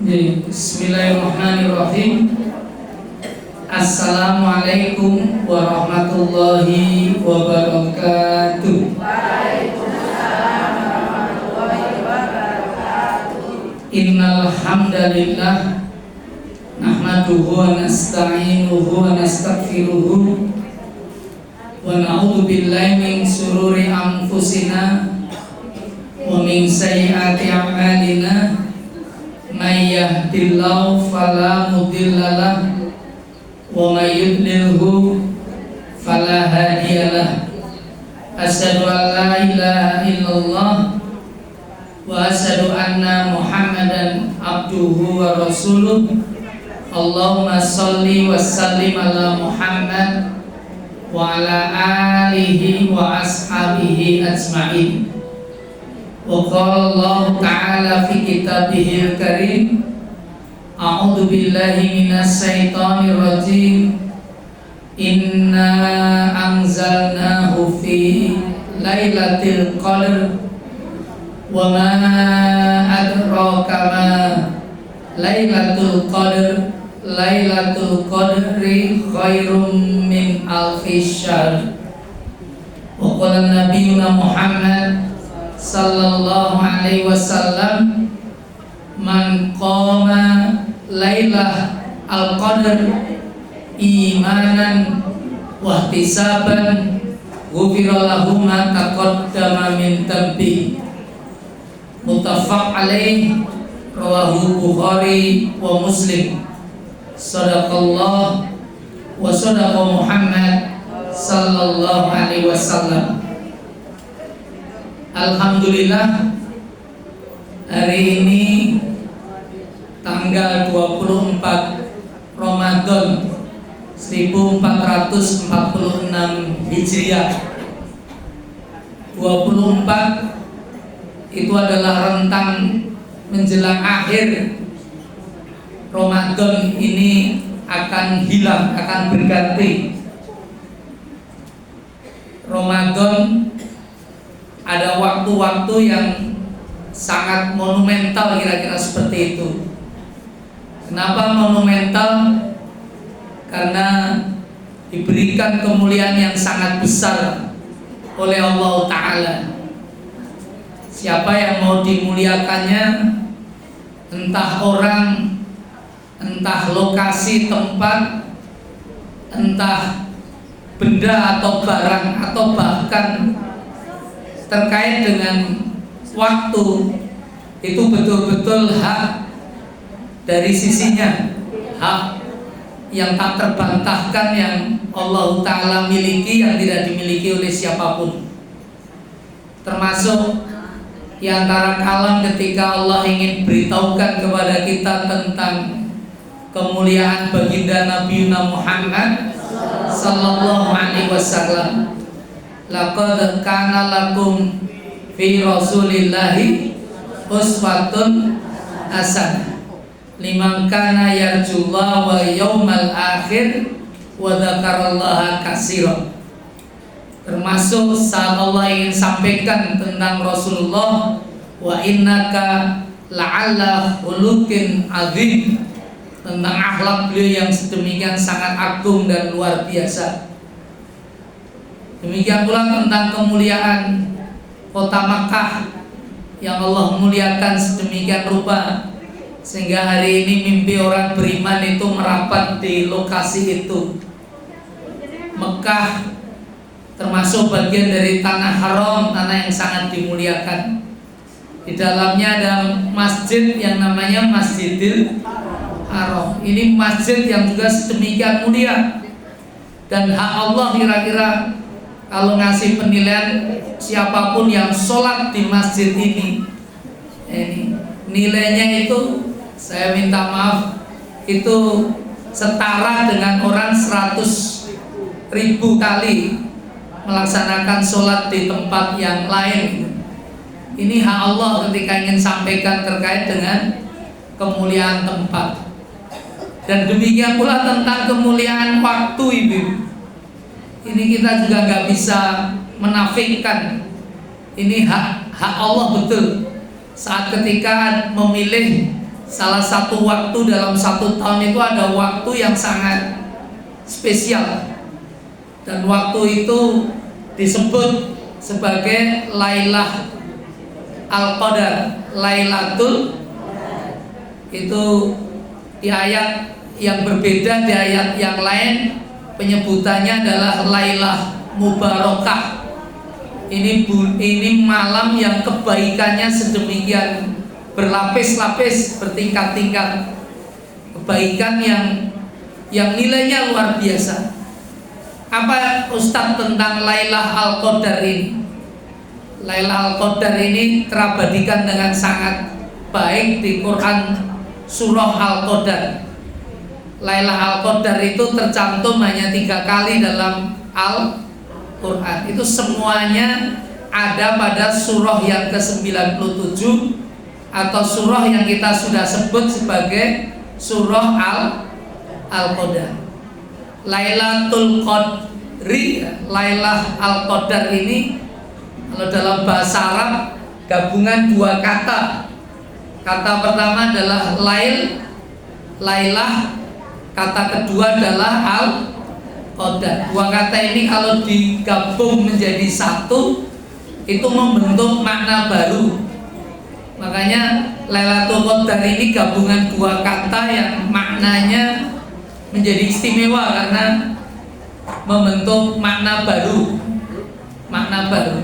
Bismillahirrahmanirrahim. Assalamualaikum warahmatullahi wabarakatuh. Waalaikumsalam warahmatullahi wabarakatuh. Innal hamdalillah nahmaduhu wa nasta'inuhu wa nastaghfiruhu wa na'udzu billahi min shururi anfusina wa min sayyiati a'malina. May yahdihillahu fala mudhillalah wa may yudlilhu fala hadiyalah. Asyhadu an la ilaha illallah wa asyhadu anna Muhammadan abduhu wa rasuluh. Allahumma shalli wa sallim ala Muhammad wa ala alihi wa ashabihi ajma'in. Wa qala Allah ta'ala fi kitabihil karim, a'udzu billahi minasy syaithanir rajim. Inna anzalnahu fi lailatul qadr wa ma adraka ma lailatul qadr. Lailatul qadri khairum min alfi syahr. Wa qala nabiyuna Muhammad sallallahu alaihi wasallam, man qama lailah al-qadr imanan wa ihtisaban ghufira lahu ma taqaddama min dhanbi. Muttafaq alaih, rawahu Bukhari wa Muslim. Sadaqallah wa sadaqa Muhammad sallallahu alaihi wasallam. Alhamdulillah, hari ini tanggal 24 Ramadan 1446 Hijriah. 24 itu adalah rentang menjelang akhir Ramadan ini akan hilang, akan berganti. Ramadan ada waktu-waktu yang sangat monumental, kira-kira seperti itu. Kenapa monumental? Karena diberikan kemuliaan yang sangat besar oleh Allah Ta'ala. Siapa yang mau dimuliakannya, entah orang, entah lokasi tempat, entah benda atau barang, atau bahkan terkait dengan waktu, itu betul-betul hak dari sisinya, hak yang tak terbantahkan yang Allah Ta'ala miliki, yang tidak dimiliki oleh siapapun. Termasuk di antara kalam ketika Allah ingin beritahukan kepada kita tentang kemuliaan baginda Nabi Muhammad sallallahu alaihi wasallam. Laqad kana lakum fi rasulillahi uswatun hasanah liman kana yarjullaha wa yaumal akhir wa dzakarallaha katsiran. Termasuk saat Allah ingin sampaikan tentang Rasulullah, wa innaka la'alla khuluqin azim, tentang akhlak beliau yang sedemikian sangat agung dan luar biasa. Demikian pula tentang kemuliaan kota Makkah yang Allah muliakan sedemikian rupa sehingga hari ini mimpi orang beriman itu merapat di lokasi itu. Mekah termasuk bagian dari tanah haram, tanah yang sangat dimuliakan. Di dalamnya ada masjid yang namanya Masjidil Haram. Ini masjid yang juga sedemikian mulia, dan hak Allah kira-kira kalau ngasih penilaian siapapun yang sholat di masjid ini nilainya itu, saya minta maaf, itu setara dengan orang 100.000 kali melaksanakan sholat di tempat yang lain. Ini hak Allah ketika ingin sampaikan terkait dengan kemuliaan tempat. Dan demikian pula tentang kemuliaan waktu, Ibu. Ini kita juga nggak bisa menafikan. Ini hak Allah betul. Saat ketika memilih salah satu waktu dalam 1 tahun itu ada waktu yang sangat spesial, dan waktu itu disebut sebagai Lailah Al-Qadar, Lailatul. Itu di ayat yang berbeda, di ayat yang lain penyebutannya adalah Lailah Mubarakah. Ini malam yang kebaikannya sedemikian berlapis-lapis, bertingkat-tingkat. Kebaikan yang nilainya luar biasa. Apa Ustadz tentang Lailah Al-Qadar ini? Lailah Al-Qadar ini terabadikan dengan sangat baik di Quran surah Al-Qadar. Lailah Al-Qadar itu tercantum hanya 3 kali dalam Al-Quran. Itu semuanya ada pada surah yang ke-97 atau surah yang kita sudah sebut sebagai surah Al-Qadar. Lailatul Qadri, Lailah Al-Qadar ini kalau dalam bahasa Arab gabungan 2 kata. Kata pertama adalah Lailah, kata kedua adalah Al-Qadar. 2 kata ini kalau digabung menjadi satu itu membentuk makna baru. Makanya Lailatul Qadar ini gabungan 2 kata yang maknanya menjadi istimewa karena membentuk makna baru. Makna baru.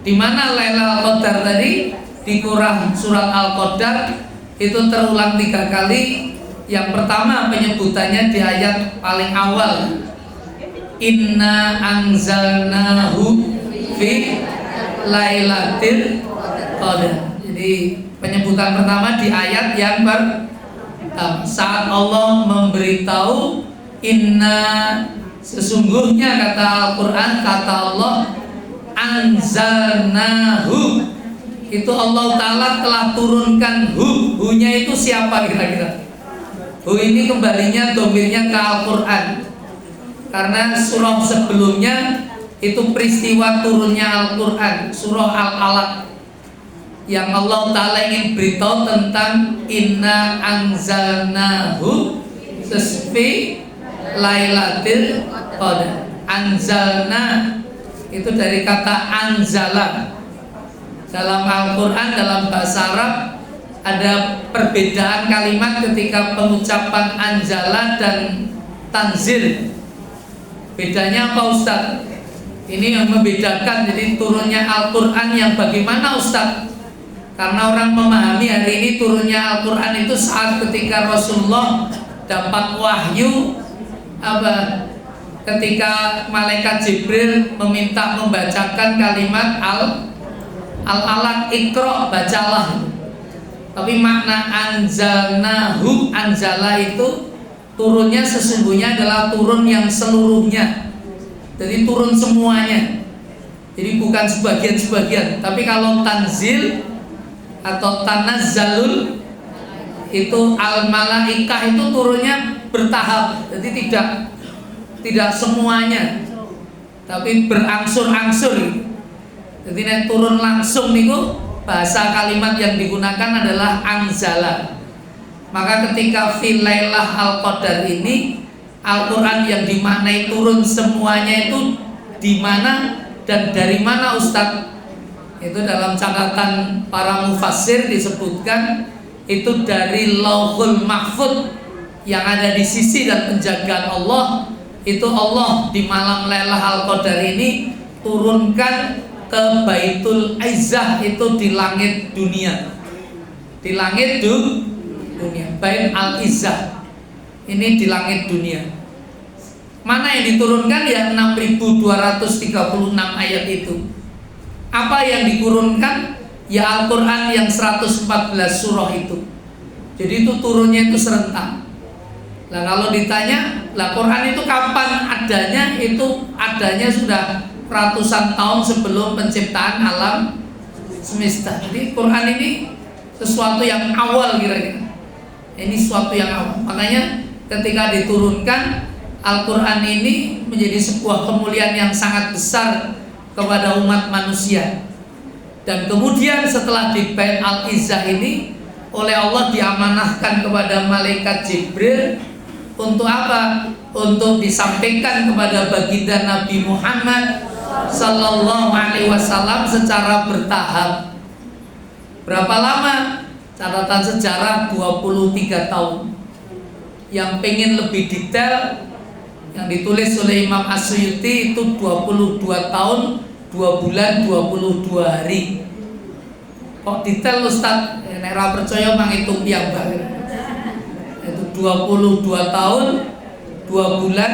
Di mana Lailatul Qadar tadi di Quran surat Al-Qadar itu terulang 3 kali. Yang pertama penyebutannya di ayat paling awal, Inna anzalnahu fi lailatul qadar. Jadi penyebutan pertama di ayat yang pertama saat Allah memberitahu inna, sesungguhnya kata Al-Quran, kata Allah, anzalnahu, itu Allah Ta'ala telah turunkan hu-nya itu siapa kira-kira? Hu ini kembalinya domirnya ke Al-Quran, karena surah sebelumnya itu peristiwa turunnya Al-Quran, surah Al-Alaq, yang Allah Ta'ala ingin beritahu tentang inna anzalnahu fi lailatul qadar. Anzalna itu dari kata anzala. Dalam Al-Quran, dalam bahasa Arab ada perbedaan kalimat ketika pengucapan anzala dan tanzil. Bedanya apa Ustaz? Ini yang membedakan. Jadi turunnya Al-Quran yang bagaimana Ustaz? Karena orang memahami hari ini turunnya Al-Quran itu saat ketika Rasulullah dapat wahyu, ketika malaikat Jibril meminta membacakan kalimat Al-Alaq, Iqra, bacalah. Tapi makna anzalnahu, anzala itu turunnya sesungguhnya adalah turun yang seluruhnya. Jadi turun semuanya. Jadi bukan sebagian-sebagian. Tapi kalau tanzil atau tanazzalul itu al-malaikah itu turunnya bertahap. Jadi tidak semuanya, tapi berangsur-angsur. Jadi nek turun langsung niku bahasa kalimat yang digunakan adalah anzala. Maka ketika fil lailah al-qadar ini Al-Quran yang dimaknai turun semuanya itu di mana dan dari mana Ustadz? Itu dalam catatan para mufassir disebutkan itu dari Lauhul Mahfud yang ada di sisi dan penjagaan Allah. Itu Allah di malam Lailah Al-Qadar ini turunkan ke Baitul Izzah, itu di langit dunia. Di langit dunia, Bait Al-Izzah. Ini di langit dunia. Mana yang diturunkan? Ya 6.236 ayat itu. Apa yang diturunkan? Ya Al-Quran yang 114 surah itu. Jadi itu turunnya itu serentak. Nah kalau ditanya, lah Quran itu kapan adanya? Itu adanya sudah ratusan tahun sebelum penciptaan alam semesta. Jadi Quran ini sesuatu yang awal kira-kira. Ini sesuatu yang awal. Makanya ketika diturunkan Al-Quran ini menjadi sebuah kemuliaan yang sangat besar kepada umat manusia. Dan kemudian setelah di Bait Al-Izzah ini oleh Allah diamanahkan kepada malaikat Jibril untuk apa? Untuk disampaikan kepada baginda Nabi Muhammad Sallallahu Alaihi Wasallam secara bertahap. Berapa lama? Catatan sejarah 23 tahun. Yang pengen lebih detail, yang ditulis oleh Imam As-Suyuti itu 22 tahun 2 bulan 22 hari. Kok detail Ustaz? Nek ra percaya manghitung piyambak. Itu 22 tahun 2 bulan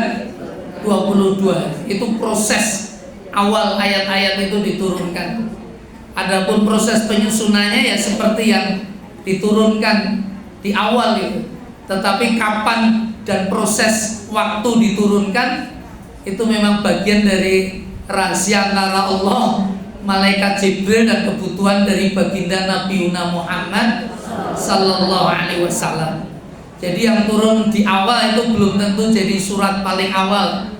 22 hari. Itu proses awal ayat-ayat itu diturunkan. Adapun proses penyusunannya ya seperti yang diturunkan di awal itu. Tetapi kapan dan proses waktu diturunkan itu memang bagian dari rahasia antara Allah, malaikat Jibril dan kebutuhan dari baginda Nabi Muhammad Sallallahu Alaihi Wasallam. Jadi yang turun di awal itu belum tentu jadi surat paling awal.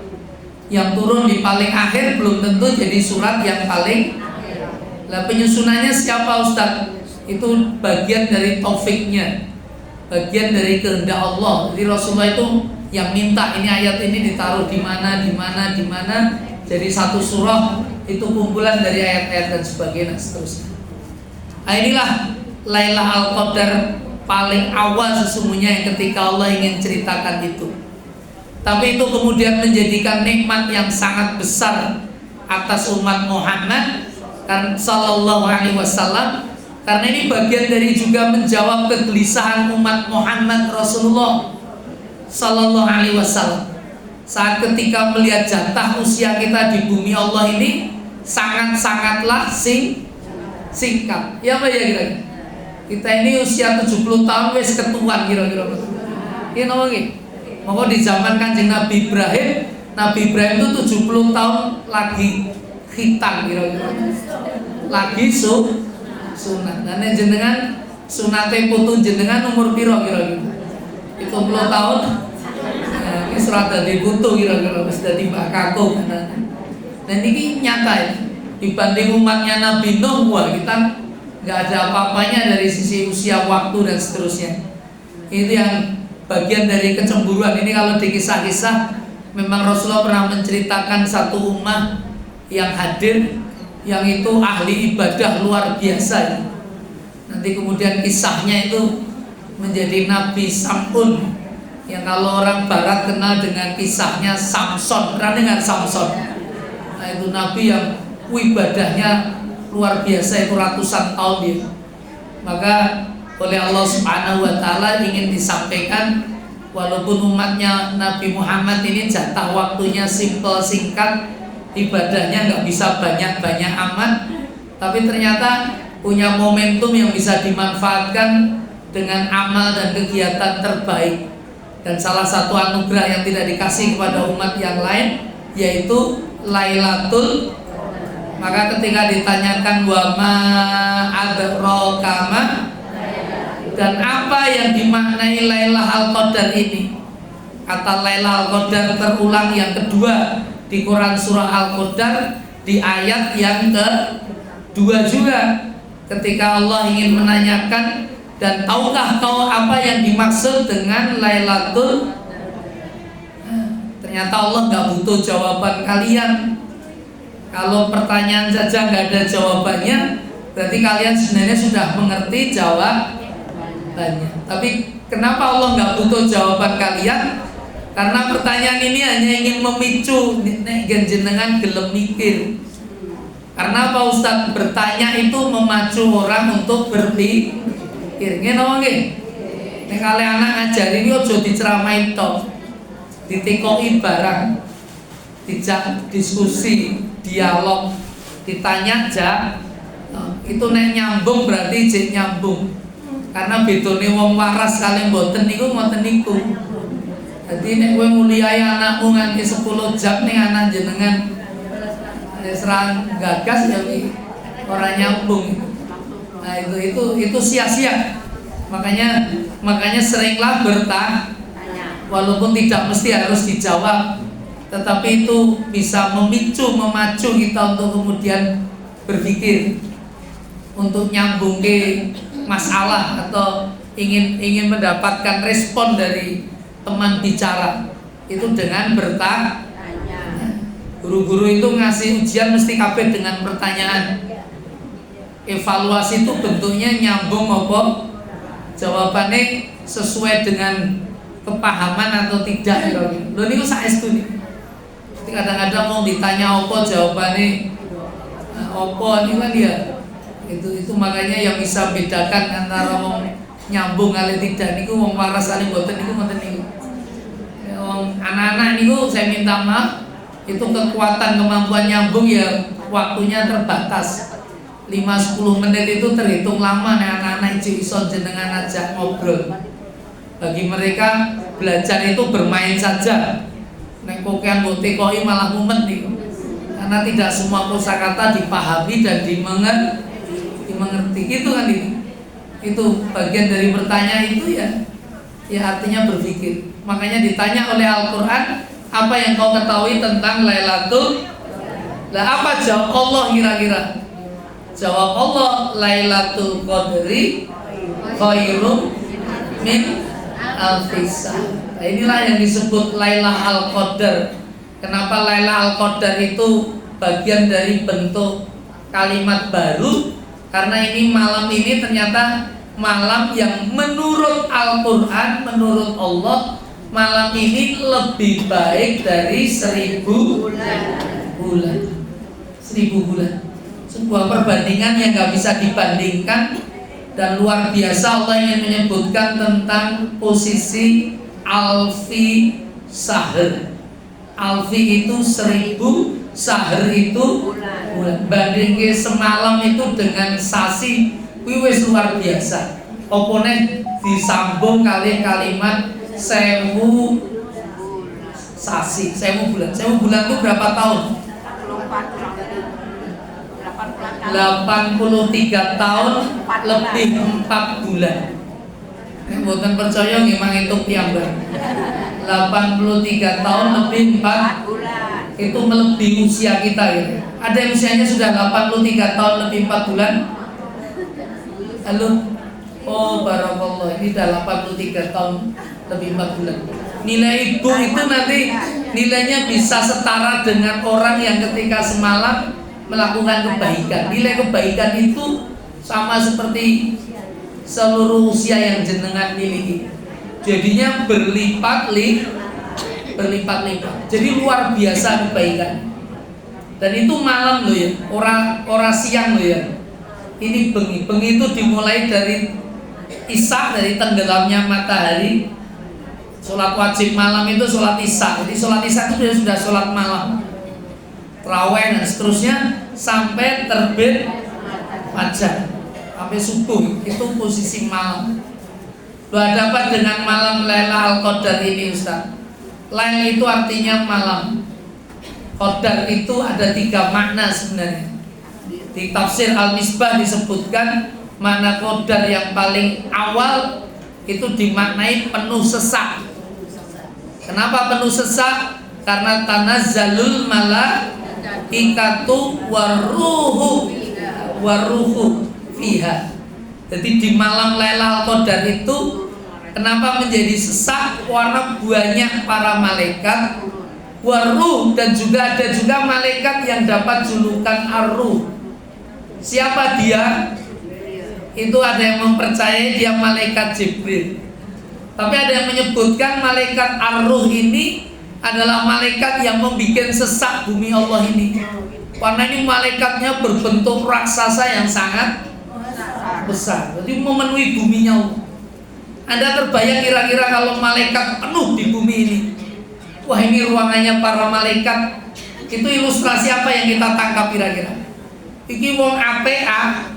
Yang turun di paling akhir belum tentu jadi surat yang paling. Lah penyusunannya siapa Ustaz? Itu bagian dari taufiknya, bagian dari kehendak Allah. Jadi Rasulullah itu yang minta ini ayat ini ditaruh di mana, di mana, di mana. Jadi satu surah itu kumpulan dari ayat-ayat dan sebagainya seterusnya. Nah, inilah Lailatul Al-Qadar paling awal sesungguhnya yang ketika Allah ingin ceritakan itu. Tapi itu kemudian menjadikan nikmat yang sangat besar atas umat Muhammad kan Sallallahu Alaihi Wasallam. Karena ini bagian dari juga menjawab kegelisahan umat Muhammad Rasulullah Sallallahu Alaihi Wasallam. Saat ketika melihat jatah usia kita di bumi Allah ini sangat-sangatlah singkat. Ya Pak ya kira-kira. Kita ini usia 70 tahun wis ketuaan kira-kira. Iya napa nggih? Maka di zaman Kanjeng Nabi Ibrahim itu 70 tahun lagi khitan kira-kira. Lagi sunat. Dan jenengan sunate putu jenengan umur piro kira-kira? 30 tahun. Ini surat dari putu kira-kira wis dadi mbak kakung. Dan ini nyata ya. Dibanding umatnya Nabi Nuh, wah kita nggak ada apa-apanya dari sisi usia, waktu dan seterusnya. Itu yang bagian dari kecemburuan. Ini kalau di kisah-kisah memang Rasulullah pernah menceritakan satu ummah yang hadir, yang itu ahli ibadah luar biasa ya. Nanti kemudian kisahnya itu menjadi Nabi Sam'un, yang kalau orang barat kenal dengan kisahnya Samson. Pernah dengar Samson? Nah itu Nabi yang ibadahnya luar biasa, itu ratusan tahun dia. Maka oleh Allah Subhanahu wa Ta'ala ingin disampaikan, walaupun umatnya Nabi Muhammad ini jatah waktunya simple, singkat, ibadahnya nggak bisa banyak-banyak amat, tapi ternyata punya momentum yang bisa dimanfaatkan dengan amal dan kegiatan terbaik. Dan salah satu anugerah yang tidak dikasih kepada umat yang lain yaitu Lailatul. Maka ketika ditanyakan wa ma adraka ma, dan apa yang dimaknai Lailatul Qadar ini, kata Lailatul Qadar terulang yang kedua di Quran surah Al-Qadar di ayat yang kedua juga, ketika Allah ingin menanyakan, dan tahukah kau apa yang dimaksud dengan Lailatul? Ternyata Allah nggak butuh jawaban kalian. Kalau pertanyaan saja nggak ada jawabannya, berarti kalian sebenarnya sudah mengerti jawabannya. Tapi kenapa Allah nggak butuh jawaban kalian? Karena pertanyaan ini hanya ingin memicu jenengan gelem mikir. Karena apa Ustaz? Bertanya itu memacu orang untuk berpikir. Ngene apa nggih? Nek kali anak ngajari iki aja diceramain tok. Ditekoki barang. Dijak diskusi, dialog, ditanya aja. Itu nek nyambung berarti jek nyambung. Karena bedone wong waras kali mboten niku ngoten niku. Dadi nek kowe mulyai anakmu nganti 10 jam ning anak jenengan serang gagas ya ora nyambung. Nah itu sia-sia. Makanya seringlah bertanya, walaupun tidak mesti harus dijawab, tetapi itu bisa memacu kita untuk kemudian berpikir, untuk nyambung ke masalah atau ingin mendapatkan respon dari teman bicara itu dengan bertanya. Guru-guru itu ngasih ujian mesti kabeh dengan pertanyaan. Evaluasi itu bentuknya nyambung apa? Jawabannya sesuai dengan kepahaman atau tidak. Lho niku saestu nih. Kadang-kadang mau ditanya apa jawabannya apa ini kan dia. Itu makanya yang bisa bedakan antara wong nyambung kali tidak niku wong waras kali mboten niku ngoten niku. Wong anak-anak niku saya minta maaf itu kekuatan kemampuan nyambung ya waktunya terbatas. 5-10 menit itu terhitung lama nih anak-anak iso jenengan ajak ngobrol. Bagi mereka belajar itu bermain saja. Nek pokean mbok tekoi malah mumet nih. Karena tidak semua kosakata dipahami dan dimengerti. Itu kan ini. Itu bagian dari bertanya itu ya artinya berpikir. Makanya ditanya oleh Al-Qur'an, apa yang kau ketahui tentang Lailatul? Lah apa jawab Allah kira-kira? Jawab Allah, Lailatul Qadri khairum min alfi syahr. Nah, inilah yang disebut Lailah Al-Qadar. Kenapa Lailah Al-Qadar itu bagian dari bentuk kalimat baru? Karena ini malam ini ternyata malam yang menurut Al-Quran, menurut Allah, malam ini lebih baik dari 1000 bulan. 1000 bulan. Sebuah perbandingan yang gak bisa dibandingkan. Dan luar biasa Allah ingin menyebutkan tentang posisi alfi sahr. Alfi itu 1000, sahr itu bulan. Bandingke semalam itu dengan sasi, wis luar biasa. Opone disambung kali kalimat 1000 sasi, 1000 bulan. 1000 bulan itu berapa tahun? 83 tahun lebih 4 bulan. Ini bukan percaya memang itu piyambak. 83 tahun lebih 4 bulan. Itu melebihi usia kita ya. Ada yang usianya sudah 83 tahun lebih 4 bulan? Halo? Oh barakallah, ini sudah 83 tahun lebih 4 bulan. Nilai ibu itu nanti nilainya bisa setara dengan orang yang ketika semalam melakukan kebaikan. Nilai kebaikan itu sama seperti seluruh usia yang jenengan miliki. Jadinya berlipat-lipat. Jadi luar biasa kebaikan. Dan itu malam loh ya, orang siang loh ya. Ini bengi. Bengi itu dimulai dari isya, dari tenggelamnya matahari. Sholat wajib malam itu sholat isya. Jadi sholat isya itu sudah sholat malam, terawih dan seterusnya sampai terbit fajar, sampai subuh. Itu posisi malam. Berhadapan dengan malam Lailatul Qadar ini Ustaz. Lail itu artinya malam. Qadar itu ada 3 makna sebenarnya. Di tafsir Al-Misbah disebutkan makna qadar yang paling awal itu dimaknai penuh sesak. Kenapa penuh sesak? Karena tanazzalul malaikatu waruhu fiha. Jadi di malam Lailatul Qadar itu kenapa menjadi sesak? Karena banyak para malaikat waruh, dan juga ada juga malaikat yang dapat julukan ar-ruh. Siapa dia? Itu ada yang mempercayai dia malaikat Jibril. Tapi ada yang menyebutkan malaikat ar-ruh ini adalah malaikat yang membuat sesak bumi Allah ini. Karena ini malaikatnya berbentuk raksasa yang sangat besar. Jadi memenuhi buminya. Anda terbayang kira-kira kalau malaikat penuh di bumi ini. Wah, ini ruangannya para malaikat. Itu ilustrasi apa yang kita tangkap kira-kira? Iki wong APA.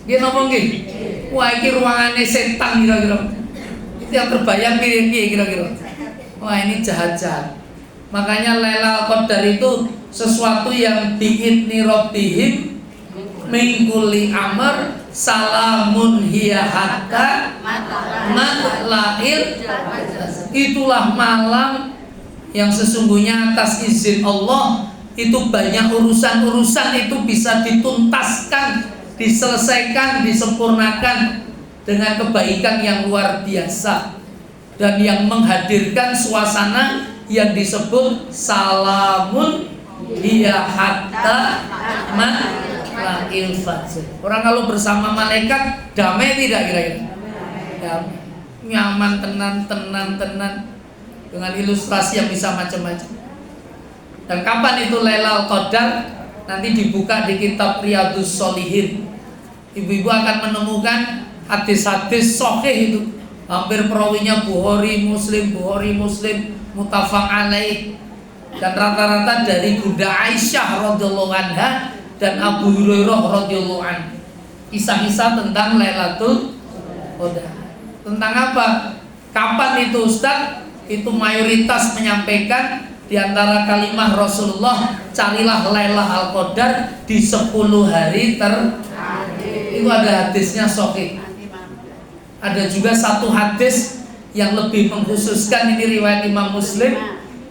Dia ngomong gini. Wah, ini ruangannya setan kira-kira. Itu yang terbayang kira-kira. Wah, ini jahat-jahat. Makanya Lailatul Qadar itu sesuatu yang bi'idni rabbihim min kulli amr salamun hiya hatta matla'il. Itulah malam yang sesungguhnya atas izin Allah itu banyak urusan-urusan itu bisa dituntaskan, diselesaikan, disempurnakan dengan kebaikan yang luar biasa dan yang menghadirkan suasana yang disebut salamun hiya hatta matla'il fajr. Orang kalau bersama malaikat damai tidak kira-kira? Damai. Nyaman, tenang dengan ilustrasi yang bisa macam-macam. Dan kapan itu Lailatul Qadar? Nanti dibuka di kitab Riyadhus Shalihin. Ibu-ibu akan menemukan hadis-hadis sahih itu. Hampir perawinya Bukhari Muslim, muttafaq alaih. Dan rata-rata dari Bunda Aisyah radhiyallahu anha dan Abu Hurairah radhiyallahu anhu. Kisah-kisah tentang Lailatul Qadar. Tentang apa? Kapan itu Ustaz? Itu mayoritas menyampaikan di antara kalimah Rasulullah, carilah Lailatul Qadar di 10 hari itu ada hadisnya sahih. Ada juga satu hadis yang lebih mengkhususkan, ini riwayat Imam Muslim,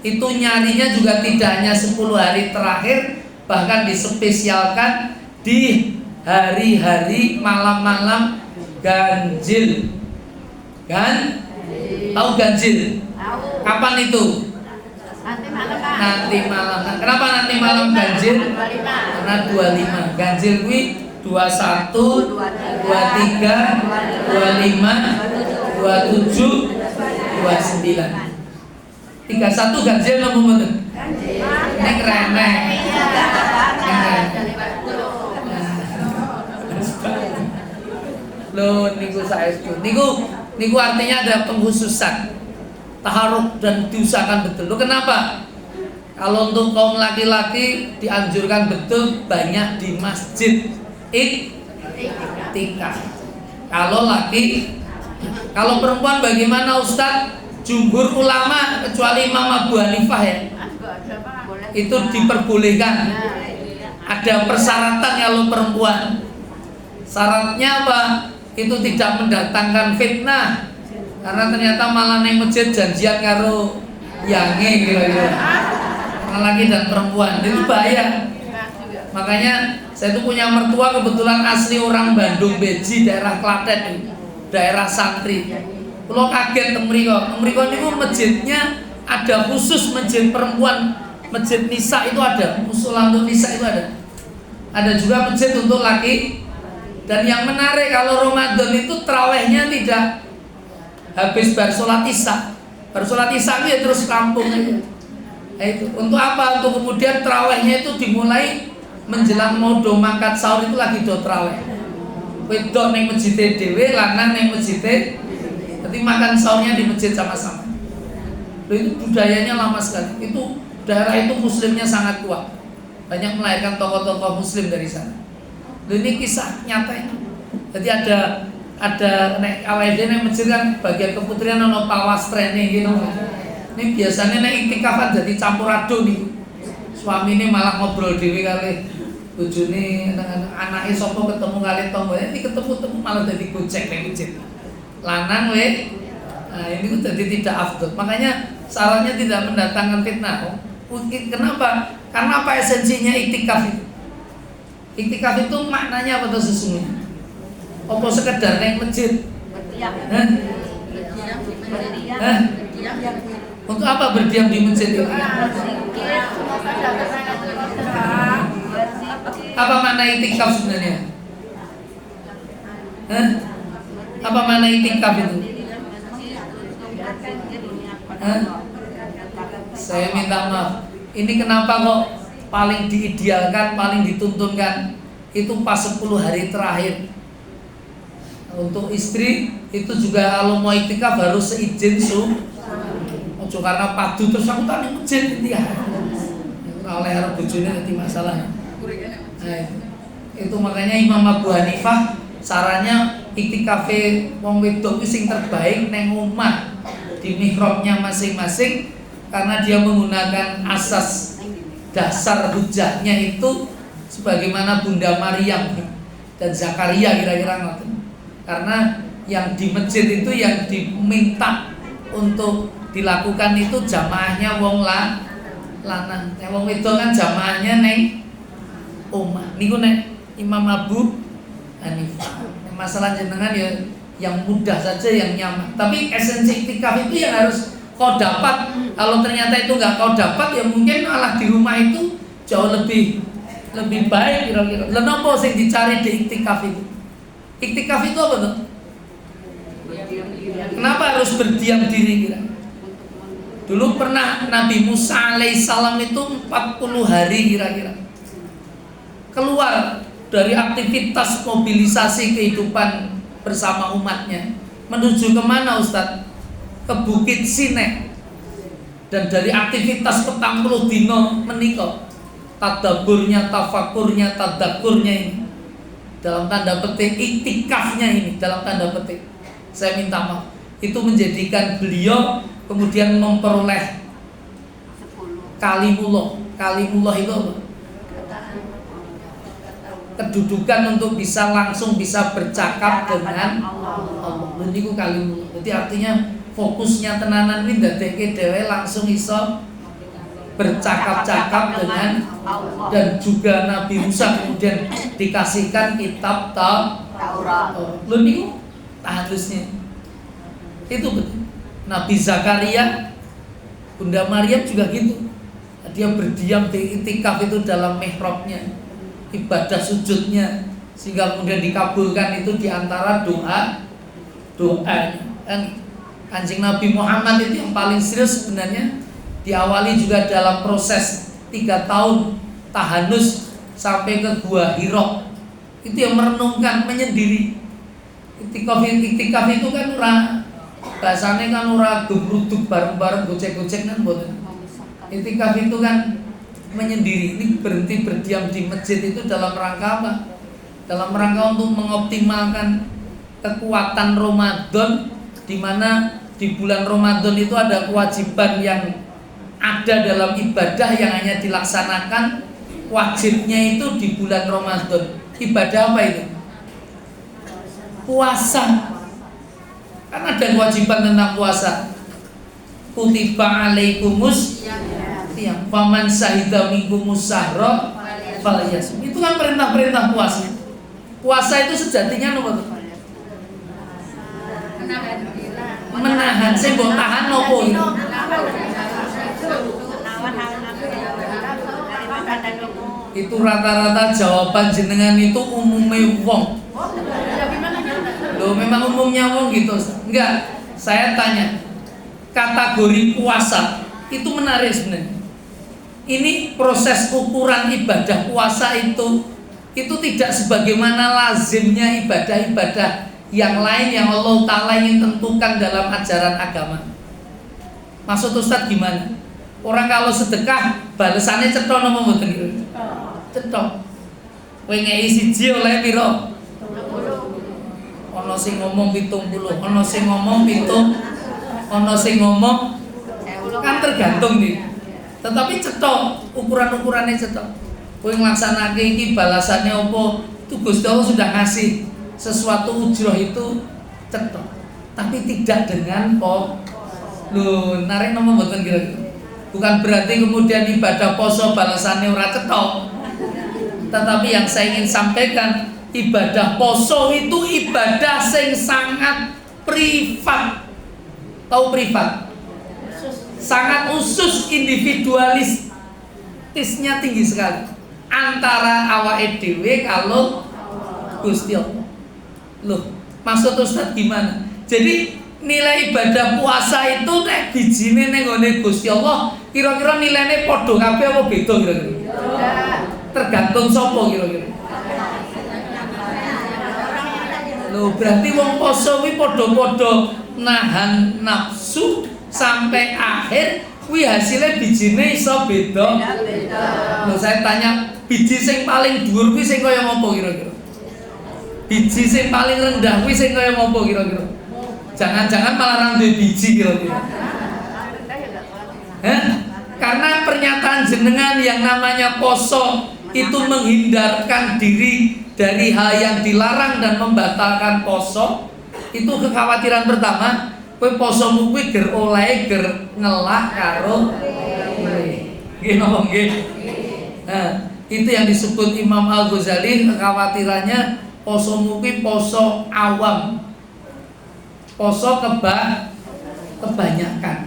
itu nyarinya juga tidak hanya 10 hari terakhir, bahkan dispesialkan di hari-hari malam-malam ganjil. Tahu ganjil? Kapan itu? Nanti malam. Kenapa nanti malam ganjil? Karena 25. Ganjil kuwi 21, 23, 25, 27, 29. 31 ganjil nopo mboten? Nek remeh. Loh niku saestu. Niku artinya ada pengkhususan. Taharuk dan diusahakan betul. Loh kenapa? Kalau untuk kaum laki-laki dianjurkan betul banyak di masjid iktikaf. Kalau perempuan bagaimana Ustaz? Jumhur ulama kecuali Imam Abu Hanifah ya, itu diperbolehkan. Ada persyaratan kalau perempuan. Syaratnya apa? Itu tidak mendatangkan fitnah. Karena ternyata malah neng masjid janjian karo yange kira-kira. Laki dan perempuan itu bahaya. Makanya saya itu punya mertua kebetulan asli orang Bandung Beji, daerah Klaten, daerah santri. Kalau kaget temriko itu masjidnya ada khusus masjid perempuan, masjid nisa itu ada, musola untuk nisa itu ada. Ada juga masjid untuk laki. Dan yang menarik kalau Ramadan itu tarawehnya tidak habis bar sholat isya. Bar sholat isya ya terus kampung aja. Itu untuk apa? Untuk kemudian tarawehnya itu dimulai menjelang mau do mangkat sahur itu lagi do taraweh. Wedok neng masjid dhewe, lanang neng masjid. Jadi makan sahurnya di masjid sama-sama. Itu budayanya lama sekali. Itu daerah itu muslimnya sangat kuat. Banyak melahirkan tokoh-tokoh muslim dari sana. Ini kisah nyata ini. Jadi ada nek awake dhewe masjid kan bagian keputrian ono pawas training gitu. Ini biasanya nek iktikafan jadi campur aduk nih. Suamine malah ngobrol dhewe kali bojone, anake sapa ketemu kali tonggo. Ini ketemu malah jadi gocek nek masjid. Lanang we. Nah, ini jadi tidak afdol. Makanya sarannya tidak mendatangkan fitnah. Kenapa? Karena apa esensinya iktikaf itu? Iktikaf itu maknanya apa tuh sesungguhnya? Apa sekedar naik masjid? Untuk apa berdiam di masjid itu? Apa makna iktikaf sebenarnya? Apa makna iktikaf itu? Saya minta maaf. Ini kenapa kok paling diidealkan, paling dituntunkan itu pas 10 hari terakhir. Untuk istri itu juga kalau mau iktikaf harus seizin ojo karena padu terus aku tak ning masjid ya. Oleh arep bojone nanti masalah. Nah, itu makanya Imam Abu Hanifah sarannya iktikafe wong wedok sing terbaik neng omah di mihrabnya masing-masing, karena dia menggunakan asas dasar hujahnya itu sebagaimana Bunda Maryam dan Zakaria kira-kira ngoten. Karena yang di masjid itu yang diminta untuk dilakukan itu jamaahnya wong lanang. Wong wedok kan jamaahnya neng omah. Niku nek Imam Abu Hanifah. Masalah jenengan ya yang mudah saja, yang nyaman. Tapi esensi iktikaf itu yang harus kau dapat. Kalau ternyata itu nggak kau dapat, ya mungkin malah di rumah itu jauh lebih baik kira-kira. Kenapa sing dicari di iktikaf itu? Iktikaf itu apa tuh? Kenapa harus berdiam diri kira? Dulu pernah Nabi Musa alaihissalam itu 40 hari kira-kira keluar dari aktivitas mobilisasi kehidupan bersama umatnya. Menuju kemana Ustadz? Ke Bukit Sinai. Dan dari aktivitas petang puluh dino menikah, tadaburnya, tafakurnya, tadakurnya ini, dalam tanda petik iktikafnya ini, dalam tanda petik, saya minta maaf, itu menjadikan beliau kemudian memperoleh kalimullah. Kalimullah itu apa? Kedudukan untuk langsung bisa bercakap dengan Allah. Jadi itu kalimullah. Jadi artinya fokusnya tenanan ini dadeke dhewe langsung iso bercakap-cakap dengan dan juga Nabi Musa kemudian dikasihkan kitab Taurat. Lho niku harusnya itu betul. Nabi Zakaria, Bunda Maryam juga gitu. Dia berdiam di iktikaf itu dalam mihrabnya, ibadah sujudnya, sehingga kemudian dikabulkan itu diantara doa. Dan Kanjeng Nabi Muhammad itu yang paling serius sebenarnya diawali juga dalam proses 3 tahun tahanus sampai ke Gua Hira. Itu yang merenungkan, menyendiri. Iktikaf itu kan bahasanya kan ora gemruduk bareng-bareng gocek-gocek kan mboten. Iktikaf itu kan menyendiri. Ini berhenti berdiam di masjid itu dalam rangka apa? Dalam rangka untuk mengoptimalkan kekuatan Ramadan, di mana di bulan Ramadan itu ada kewajiban yang ada dalam ibadah yang hanya dilaksanakan wajibnya itu di bulan Ramadan. Ibadah apa itu? Puasa. Kan ada kewajiban tentang puasa. Kutiba alaikumus yang faman syahida minkumus syahra falyasum. Itu kan perintah-perintah puasa. Puasa itu sejatinya apa tuh? Menahan. Saya mau tahan nopo itu. Itu rata-rata jawaban jenengan itu umumnya wong. Loh, memang umumnya wong gitu. Enggak, saya tanya. Kategori puasa itu menarik sebenarnya. Ini proses ukuran ibadah puasa itu tidak sebagaimana lazimnya ibadah-ibadah yang lain yang Allah Ta'ala ingin tentukan dalam ajaran agama. Maksud Ustadz gimana? Orang kalau sedekah balesannya cetok nopo mboten gitu. Cetok. Kowe ngei siji oleh piro? Ana sing ngomong 70, ana sing ngomong 7, ana sing ngomong kan tergantung nih. Tetapi cetok, ukuran-ukurannya cetok. Kowe nglaksanake iki balasannya apa? Itu Gusti Allah sudah ngasih sesuatu ujroh itu cetok. Tapi tidak dengan lho, narik nomor mboten kira-kira. Bukan berarti kemudian ibadah poso balasannya ora cetok. Tetapi yang saya ingin sampaikan, ibadah poso itu ibadah yang sangat privat. Tahu privat? Sangat khusus, individualistisnya tinggi sekali. Antara awake dhewe kalau Gusti Allah. Loh, maksud Ustaz gimana? Jadi nilai ibadah puasa itu nek bijine ning gone Gusti Allah, kira-kira nilainya padha kabeh apa beda kira-kira? Tergantung sapa kira-kira. Loh, berarti wong poso kuwi padha-padha nahan nafsu sampai akhir kuwi hasilnya bijine iso beda. Loh, saya tanya, biji sing paling dhuwur kuwi sing kaya ngopo kira-kira? Biji sing paling rendah kuwi sing kaya ngopo kira-kira? Jangan-jangan malah nang duwe biji kira-kira. Karena pernyataan jenengan yang namanya poso itu menghindarkan diri dari hal yang dilarang dan membatalkan poso. Itu kekhawatiran pertama. Kowe posomu kuwi ger oleh ger ngelak karo nggih napa nggih. Nah, itu yang disebut Imam Al-Ghazali, kekhawatirannya posomu kuwi poso awam. poso kebanyakan.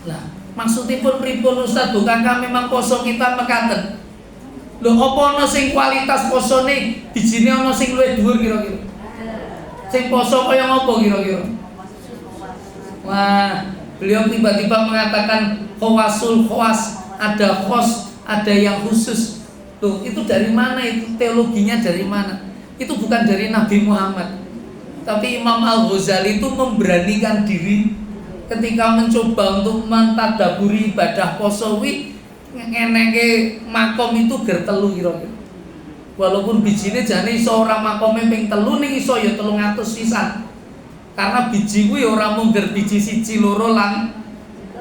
Lah, maksudipun pripun Ustaz, bukankah memang poso kita mekaten? Lho apa ana sing kualitas posone bijine ana sing luwih dhuwur kira-kira? Sing poso kaya ngopo kira-kira? Wah, beliau tiba-tiba mengatakan khawasul khawas, ada khos, ada yang khusus. Tuh, itu dari mana itu? Teologinya dari mana? Itu bukan dari Nabi Muhammad. Tapi Imam Al-Ghazali itu memberanikan diri ketika mencoba untuk mentadaburi ibadah poso wi ngenenge makom itu ger telu kira-kira. Walaupun bijine jane iso ora makome ping telu ning iso ya 300 pisan. Karena biji kuwi ora mung ger biji siji loro lan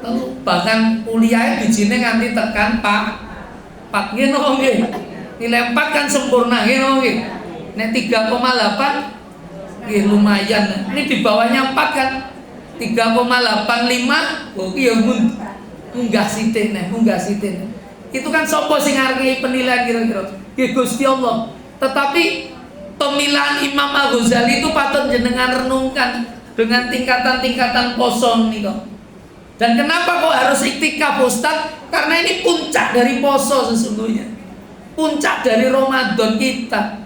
telu, bahkan kuliahe bijine nganti tekan Pak nggih napa nggih. Nilai 4 kan sempurna nggih napa nggih. Nek 3,8 nggih lumayan. Ini di bawahnya 4 kan. 3,85 kok ya munggah sithik nek, munggah sithik. Itu kan sapa sing ngarep penilaian kira-kira? Nggih Gusti Allah. Tetapi pemilihan Imam Al-Ghazali itu patut jenengan renungkan dengan tingkatan-tingkatan poso nika. Dan kenapa kok harus iktikaf Ustaz? Karena ini puncak dari poso sesungguhnya. Puncak dari Ramadan kita.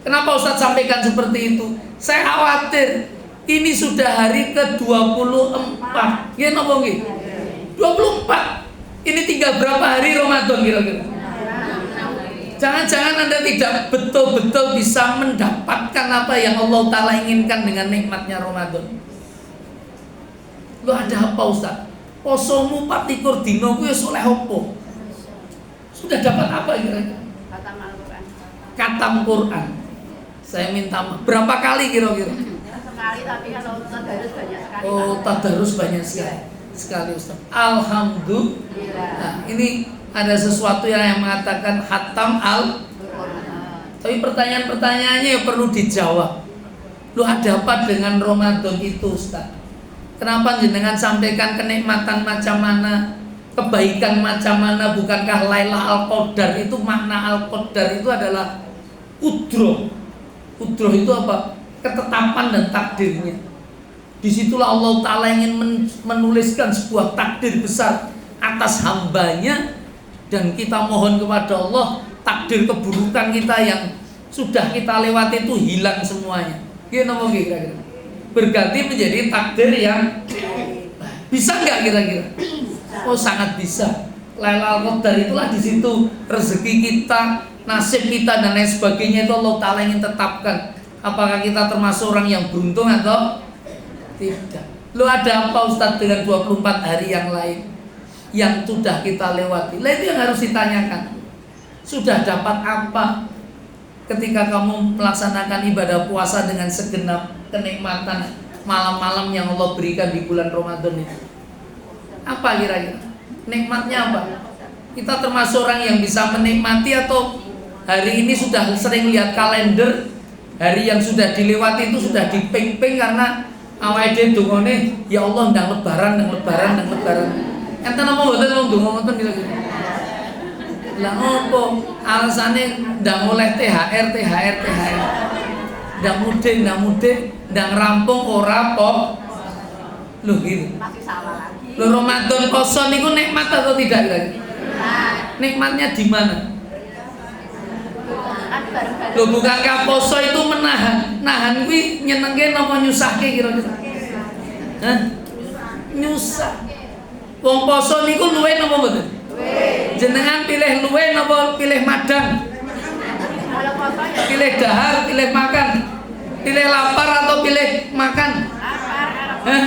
Kenapa Ustaz sampaikan seperti itu? Saya khawatir ini sudah hari ke-24. Nggih napa nggih? 24. Ini tinggal berapa hari Ramadan kira-kira? Jangan-jangan Anda tidak betul-betul bisa mendapatkan apa yang Allah Ta'ala inginkan dengan nikmatnya Ramadan. Lu ada apa Ustaz? Posomu 24 dino kuwi wis oleh apa? Sudah dapat apa kira-kira? Khatam Al-Quran. Khatam Quran. Saya minta maaf. Berapa kali kira-kira? Sekali, tapi kalau tadarus banyak sekali. Oh, tadarus banyak sekali Ustaz. Alhamdulillah. Nah, ini ada sesuatu yang mengatakan khatam tapi pertanyaan-pertanyaannya ya perlu dijawab. Lu ada apa dengan Ramadan itu Ustaz? Kenapa jenengan sampaikan kenikmatan macam mana, kebaikan macam mana? Bukankah Lailatul Al-Qadar itu makna Al-Qadar itu adalah udroh. Udroh itu apa? Ketetapan dan takdirnya. Disitulah Allah Ta'ala ingin menuliskan sebuah takdir besar atas hambanya. Dan kita mohon kepada Allah takdir keburukan kita yang sudah kita lewati itu hilang semuanya. Gimana kira-kira? Berganti menjadi takdir yang bisa nggak kira-kira? Oh sangat bisa. Lailatul Qadar itulah di situ rezeki kita, nasib kita dan lain sebagainya itu Allah Ta'ala ingin tetapkan. Apakah kita termasuk orang yang beruntung atau tidak? Lu ada apa Ustadz dengan 24 hari yang lain yang sudah kita lewati? Lah itu yang harus ditanyakan. Sudah dapat apa ketika kamu melaksanakan ibadah puasa dengan segenap kenikmatan malam-malam yang Allah berikan di bulan Ramadan ini? Apa kira-kira? Nikmatnya apa? Kita termasuk orang yang bisa menikmati atau hari ini sudah sering lihat kalender, hari yang sudah dilewati itu sudah diping-ping karena awake dhewe dongane ya Allah ndang lebaran. Enten apa mboten wong donga ngoten kira-kira? Lah opo alasane ndang oleh THR. Ndang mudik, ndang rampung ora apa. Loh gitu. Masih sama lagi. Loh Ramadan poso niku nikmat atau tidak kira-kira? Nikmatnya di mana? Loh bukankah poso itu menahan? Nahan kuwi nyenengke napa nyusahke kira-kira? Hah? Nyusah. Wong poso niku luwe napa mboten? Luwe. Jenengan pilih luwe napa pilih madang? Kalau poso ya Pilih dahar, pilih makan. Pilih lapar atau pilih makan? lapar. Hah?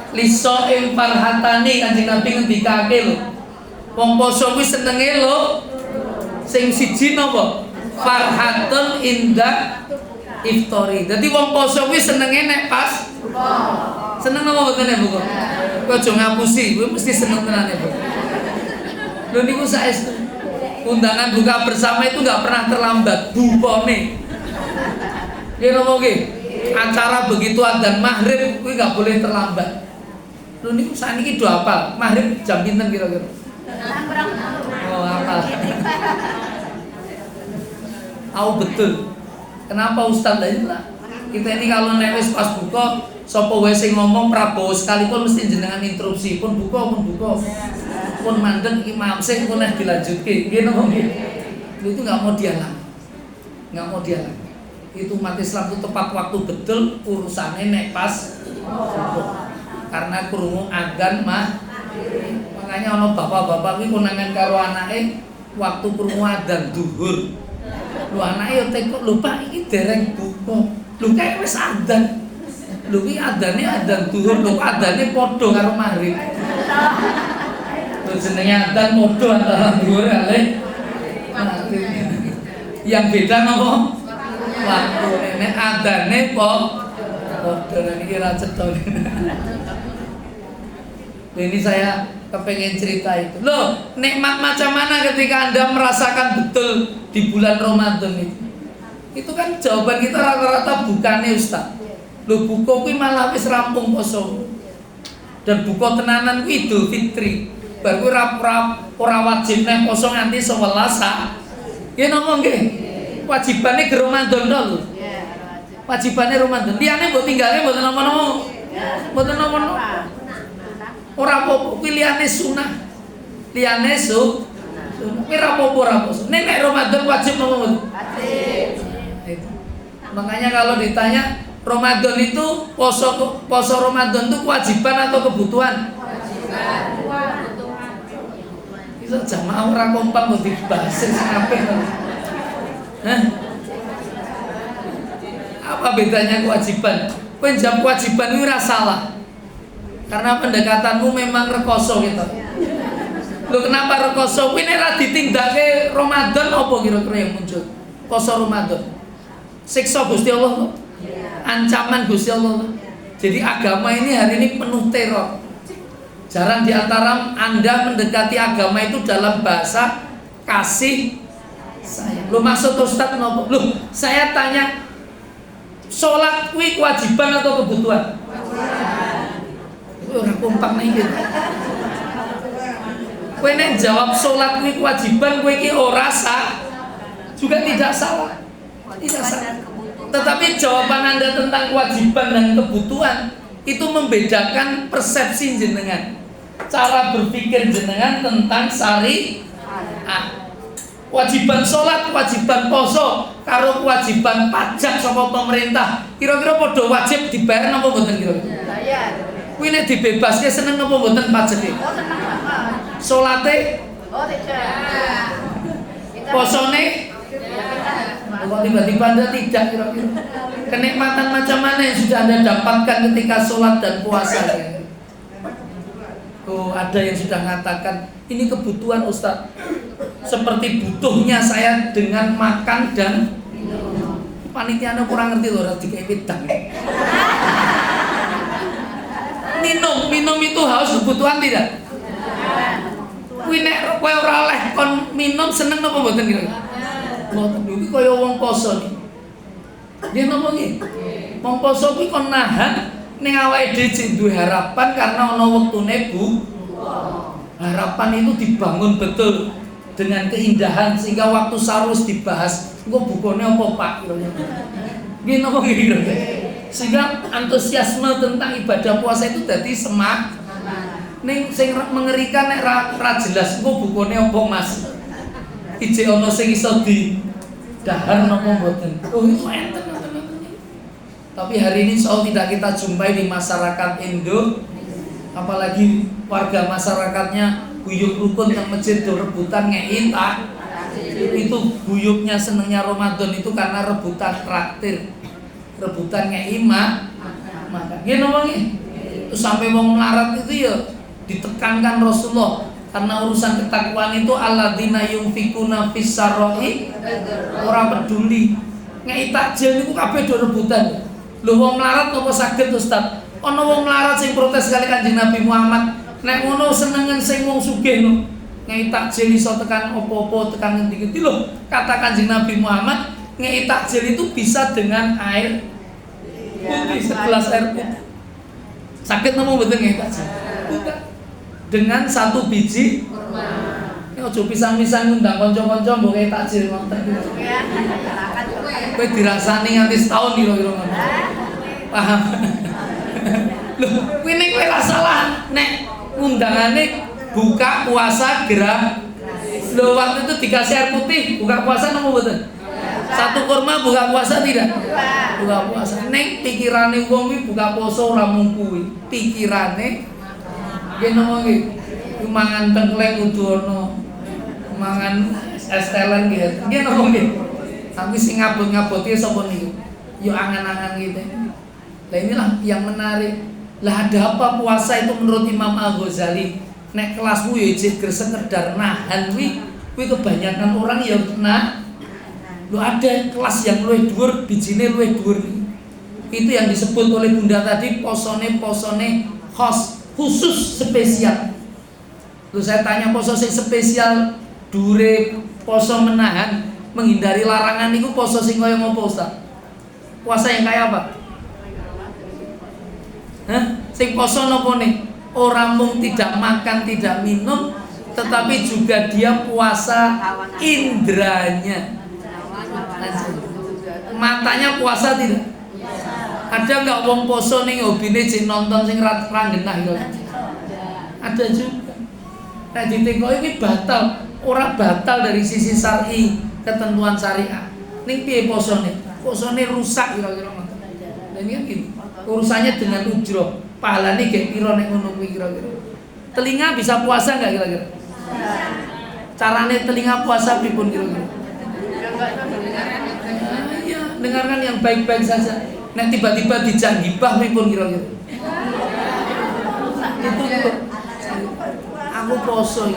Liso ing farhatani Kanjeng Nabi ngendikake lho. Wong poso kuwi senenge lho. Sing siji napa? Farhatun inda iftari. Dadi wong poso kuwi senenge nek pas seneng napa mboten ya, Bu? Kok aja ngapusi, kuwi mesti seneng tenan ya, Bu. Lho niku saestu. Undangan buka bersama itu enggak pernah terlambat bupone. Nggih napa nggih? Acara begitu adzan maghrib kuwi enggak boleh terlambat. Lho niku sakniki do hafal. Maghrib jam pinten kira-kira? Oh, hafal. Tahu betul. Kenapa Ustaz? Lah kita ini kalau nek wis pas buka sapa wae sing ngomong Prabowo sekalipun mesti jenengan interupsi pun buka pun mandek imam sing pun dilanjutke nggih napa nggih. Itu nggak mau dialang. Itu umat Islam itu tepat waktu betul urusannya nek pas karena krungu adzan makanya ono bapak-bapak kuwi konangan karo anake waktu krungu adzan zuhur. Lho anake yo tekok lupa iki dereng buka. Lho kae wis adzan. Lho iki adzane adzan zuhur lho adzane padha karo maghrib. Lho jenenge adzan padha antara zuhur kali maghrib. Yang beda napa? Waktu nek adzane padha niki ra cetha. Ini saya kepengen cerita itu. Loh, nikmat macam mana ketika Anda merasakan betul di bulan Ramadan itu? Itu kan jawaban kita rata-rata bukannya Ustaz. Loh, buka kuwi malah wis rampung poso. Dan buka tenanan kuwi Idul Fitri. Bar kuwi ora wajib nek poso nganti 11 sak. Nggih napa nggih? Wajibane ke Ramadan to lho. Wajibane Ramadan. Liyane mbok tinggale mboten napa-napa. Mboten napa-napa. Ora apa-apa kuwi liyane sunah. Liyane kuwi ora apa-apa ora apa. Nek Ramadan wajib napa mboten? Wajib. Makanya kalau ditanya Ramadan itu poso Ramadan itu kewajiban atau kebutuhan? Kewajiban. Itu jamaah ora kompak kok dibahas sing kabeh. Hah? Apa bedanya kewajiban? Kowe jam kewajiban kuwi ora salah. Karena pendekatanmu memang rekoso gitu. Loh kenapa rekoso? Kuwi nek ra ditindakake Ramadan apa kira-kira yang muncul? Poso Ramadan. Siksa Gusti Allah kok. Ancaman Gusti Allah. Jadi agama ini hari ini penuh teror. Jarang diantara Anda mendekati agama itu dalam bahasa kasih sayang. Loh maksud Ustaz nopo? Loh saya tanya, sholat kuwi kewajiban atau kebutuhan? Ora kompak nih gitu. Kowe nek jawab sholat kuwi kewajiban, kowe iki ora sah, juga tidak salah. Tidak salah. Tetapi jawaban Anda tentang kewajiban dan kebutuhan itu membedakan persepsi jenengan, cara berpikir jenengan tentang syariat. Kewajiban sholat, kewajiban poso, karo kewajiban pajak saka pemerintah. Kira-kira padha wajib dibayar napa mboten kira-kira? Bayar. Kuwi nek dibebaske seneng napa mboten pajake? Oh seneng banget. Salate? Oh tidak. Posone? Kok tiba-tiba Anda tidak kira-kira? Kenikmatan macam mana yang sudah Anda dapatkan ketika sholat dan puasa? Oh, ada yang sudah mengatakan ini kebutuhan Ustaz. Seperti butuhnya saya dengan makan dan panitia kurang ngerti loh, rada dikei wedang. Minum itu harus kebutuhan tidak? Kuwi nek kowe ora oleh kon minum seneng napa mboten kira-kira? Mboten iki kaya wong poso iki. Nggih napa nggih? Wong poso kuwi kon nahan ning awake dhewe duwe harapan karena ana wektune harapan itu dibangun betul dengan keindahan sehingga waktu sarus dibahas engko bukone apa Pak kira-kira. Nggih napa nggih kira-kira? Sehingga antusiasme tentang ibadah puasa itu dadi semangat. Ning sing mengerikan nek ra jelas engko bukone apa Mas. Ijek ana sing iso didahar napa mboten. Oh itu enten. Tapi hari ini soal tidak kita jumpai di masyarakat Indo, apalagi warga masyarakatnya guyub rukun yang masjid do rebutan ngei tak. Itu guyubnya senengnya Ramadan itu karena rebutan traktir, rebutan ngei makan. Nggih napa nggih? Terus sampai wong melarat itu ya ditekankan Rasulullah karena urusan ketakwaan itu alladzina yunfikuna fis saroi ora peduli. Ngei takjil niku kabeh do rebutan. Lho wong melarat napa saged Ustaz? Ana wong melarat sing protes kali Kanjeng Nabi Muhammad. Nek ngono senengen sing wong sugih no. Ngei takjil iso tekan opo-opo tekan ngendi-ngendi lho. Kata Kanjeng Nabi Muhammad, ngei takjil itu bisa dengan air putih, segelas air putih. Sakit napa mboten ngei takjil? Bukan. Dengan satu biji kurma. Nek ojo pisang-pisang ngundang kanca-kanca mbok ngei takjil wonten. Kowe dirasani nganti setahun kira-kira ngono. Paham? Loh, kuwi nek kowe ra salah nek undangane buka puasa gerah. Loh, waktu itu dikasih air putih, buka puasa napa mboten? Satu kurma buka puasa tidak? Buka puasa. Nek pikirane wong kuwi buka puasa ora mung kuwi. Pikirane nggih napa nggih? Mangan tengkleng kudu ana. Mangan es telen nggih. Nggih napa nggih? Tapi sing ngabot-ngabote sapa niku? Yo angan-angan gitu. Lah inilah yang menarik. Lah ada apa puasa itu menurut Imam Al-Ghazali? Nek kelasmu ya jek sekedar nahan kuwi kebanyakan orang ya nah. Lu ada kelas yang luwih dhuwur, bijine luwih dhuwur. Itu yang disebut oleh Bunda tadi posone khusus spesial. Lu saya tanya poso sing spesial dure poso menahan menghindari larangan itu poso sing kaya ngopo Ustaz? Puasa yang kayak apa? Hah? Sing poso nopo nih? Orang mung tidak makan, tidak minum, tetapi juga dia puasa indranya. Matanya puasa tidak? Ada nggak wong poso nih hobine jeng nonton sing ranggenah gitu? Ada juga. Nah ditengok ini batal, orang batal dari sisi syar'i, ketentuan syariah. Ning piye posone? Posone rusak kira-kira ngono. Dan ini kan gini, urusannya dengan ujroh. Pahalane gek piro nek ngono kuwi kira-kira. Telinga bisa puasa enggak kira-kira? Carane telinga puasa pripun kira-kira? Ya, dengarkan yang baik-baik saja. Nek tiba-tiba dijak gibah pripun kira-kira? Itu aku poso.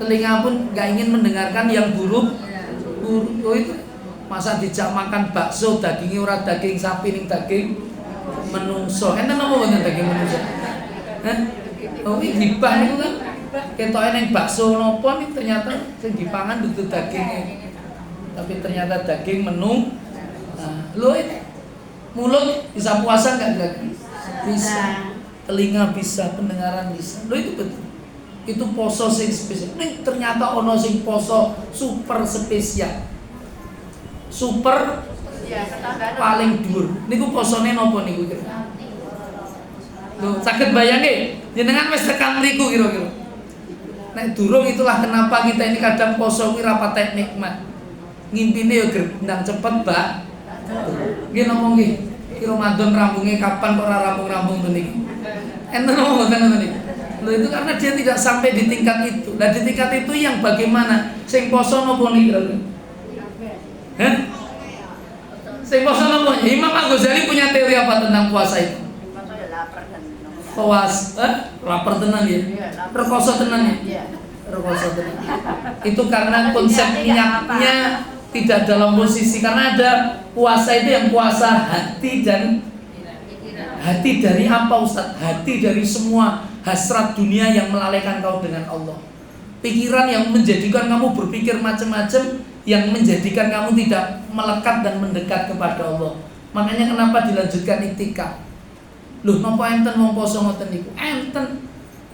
Telinga pun enggak ingin mendengarkan yang buruk. Oh itu masa dijak makan bakso dagingnya ora daging sapi ning daging menungso. Enten apa mboten daging menungso? Hah? Oh iki gibah niku kan ketoke ning bakso napa nih ternyata sing dipangan dudu dagingnya. Tapi ternyata daging menung. Nah, lho mulut bisa puasa enggak? Bisa. Telinga bisa, pendengaran bisa. Lho itu betul. Itu poso sing spesial. Nih ternyata ono sing poso super spesial. Super paling dhuwur. Niku posone napa niku kira? Lho, saged bayangke jenengan wis tekan mriku kira-kira. Nek durung itulah kenapa kita ini kadang poso kuwi ra patek nikmat. Ngimpine ya gendang cepet, Mbak. Nggih napa nggih? Ki Ramadan rambunge kapan kok ora rampung-rampung to niki? Enten napa mboten ngoten niki? Lho itu karena dia tidak sampai di tingkat itu. Nah di tingkat itu yang bagaimana? Sing poso napa niki kira-kira? Hah? Sing poso napa? Imam Al-Ghazali punya teori apa tentang puasa itu? Lapar tenan ya. Rekoso tenan ya. Rekoso tenan. Itu karena konsep niatnya tidak dalam posisi, karena ada puasa itu yang puasa hati dan hati dari apa Ustaz? Hati dari semua hasrat dunia yang melalaikan kau dengan Allah. Pikiran yang menjadikan kamu berpikir macam-macam, yang menjadikan kamu tidak melekat dan mendekat kepada Allah. Makanya kenapa dilanjutkan iktikaf? Loh, napa enten wong poso ngoten niku? Enten.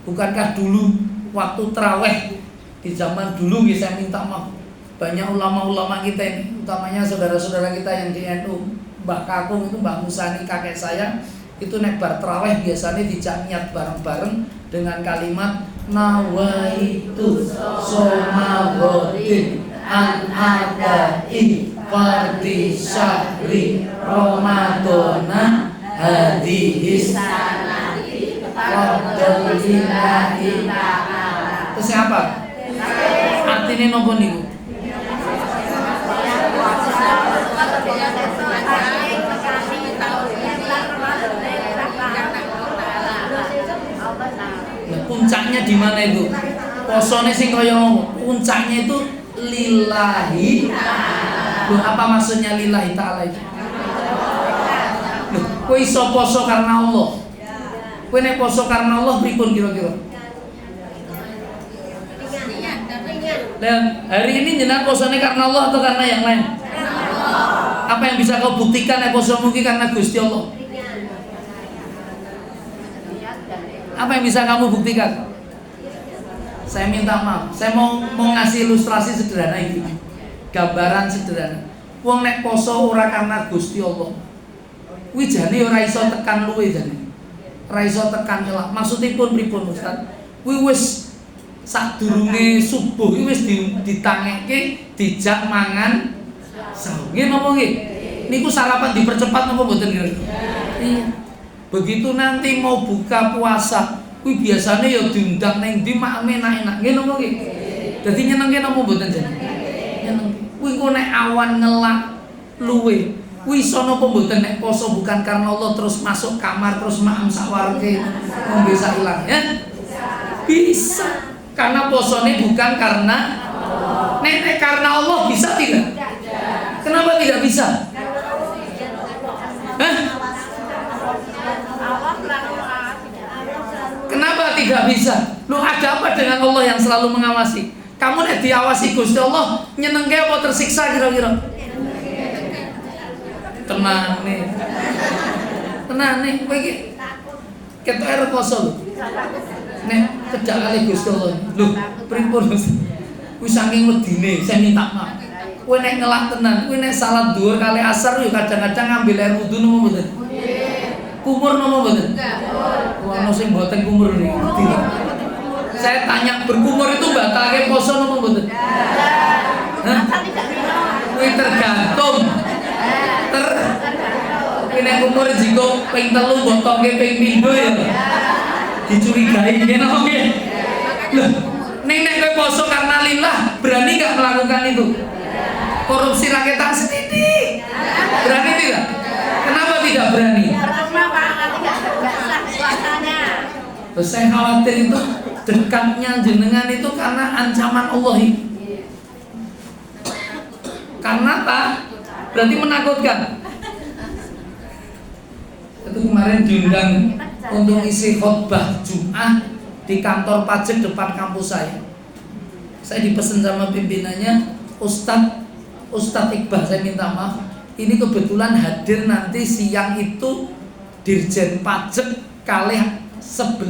Bukankah dulu waktu tarawih di zaman dulu nggih, saya minta maaf, banyak ulama-ulama kita ini, utamanya saudara-saudara kita yang di NU, Mbah Kakung itu, Mbah Musani kakek saya, itu nek bar tarawih biasanya dijak niat bareng-bareng dengan kalimat nawaitu somagodin an adai fardi syahri Ramadana hadihis fardolillahi ta'ala. Terus apa? Artinya nopo niku? Puncaknya di mana itu? Posone sing kaya puncaknya itu lillahi. Loh, apa maksudnya lillahi ta'ala itu? Loh, kowe iso poso karena Allah. Kowe nek poso karena Allah pripun kira-kira? Dan hari ini jenengan posone karena Allah atau karena yang lain? Apa yang bisa kau buktikan nek poso mungkin karena Gusti Allah? Apa yang bisa kamu buktikan? Saya minta maaf. Saya mau ngasih ilustrasi sederhana ini. Gambaran sederhana. Wong nek poso ora karena Gusti Allah, kuwi jane ora iso tekan luwe jane. Ora iso tekan nyelak. Maksudipun pripun Ustaz? Kuwi wis sadurunge subuh kuwi wis ditangeke dijak mangan sahur. Nggih napa nggih? Niku sarapan dipercepat napa mboten kira? Iya. Begitu nanti mau buka puasa, kuwi biasane ya diundang ning ndi mak enak-enak. Nggih napa nggih? Dadi nyenengke napa mboten jane? Nyenengke. Kuwi kok nek awan ngelak luwe, kuwi iso napa mboten nek poso bukan karena Allah terus masuk kamar terus maem sakwarke ngombe sak ilang ya? Bisa. Karena posone bukan karena nek karena Allah bisa tidak? Kenapa tidak bisa? Hah? Kenapa tidak bisa? Lu ada apa dengan Allah yang selalu mengawasi? Kamu nek diawasi Gusti Allah nyenengke apa tersiksa kira-kira? Tenang nih. Kowe iki ketoke rekoso lho. Nek cedhak kali Gusti Allah. Lho, pripun Gusti? Kuwi saking wedine, saya minta maaf. Kowe nek ngelak tenan, kowe nek salat dhuwur kali asar yo kadang-kadang ngambil air wudu nopo mboten? Kumur nopo mboten? Ono sing mboten kumur niki. Saya tanya, berkumur itu batalke poso nopo mboten? Hah? Kuwi tergantung. Nek kumur jiko ping 3 botoke ping 7 ya. Dicurigai ngene kok nggih. Loh, nek kowe poso karena lillah, berani enggak melakukan itu? Korupsi rakyat sendiri. Berani tidak? Kenapa tidak berani? Saya khawatir itu dekatnya jenengan itu karena ancaman Allah ini. Karena apa? Berarti menakutkan. Itu kemarin diundang untuk isi khotbah Jumat di kantor pajak depan kampus saya. Saya dipesan sama pimpinannya, Ustadz Iqbal, saya minta maaf. Ini kebetulan hadir nanti siang itu Dirjen Pajak kali 10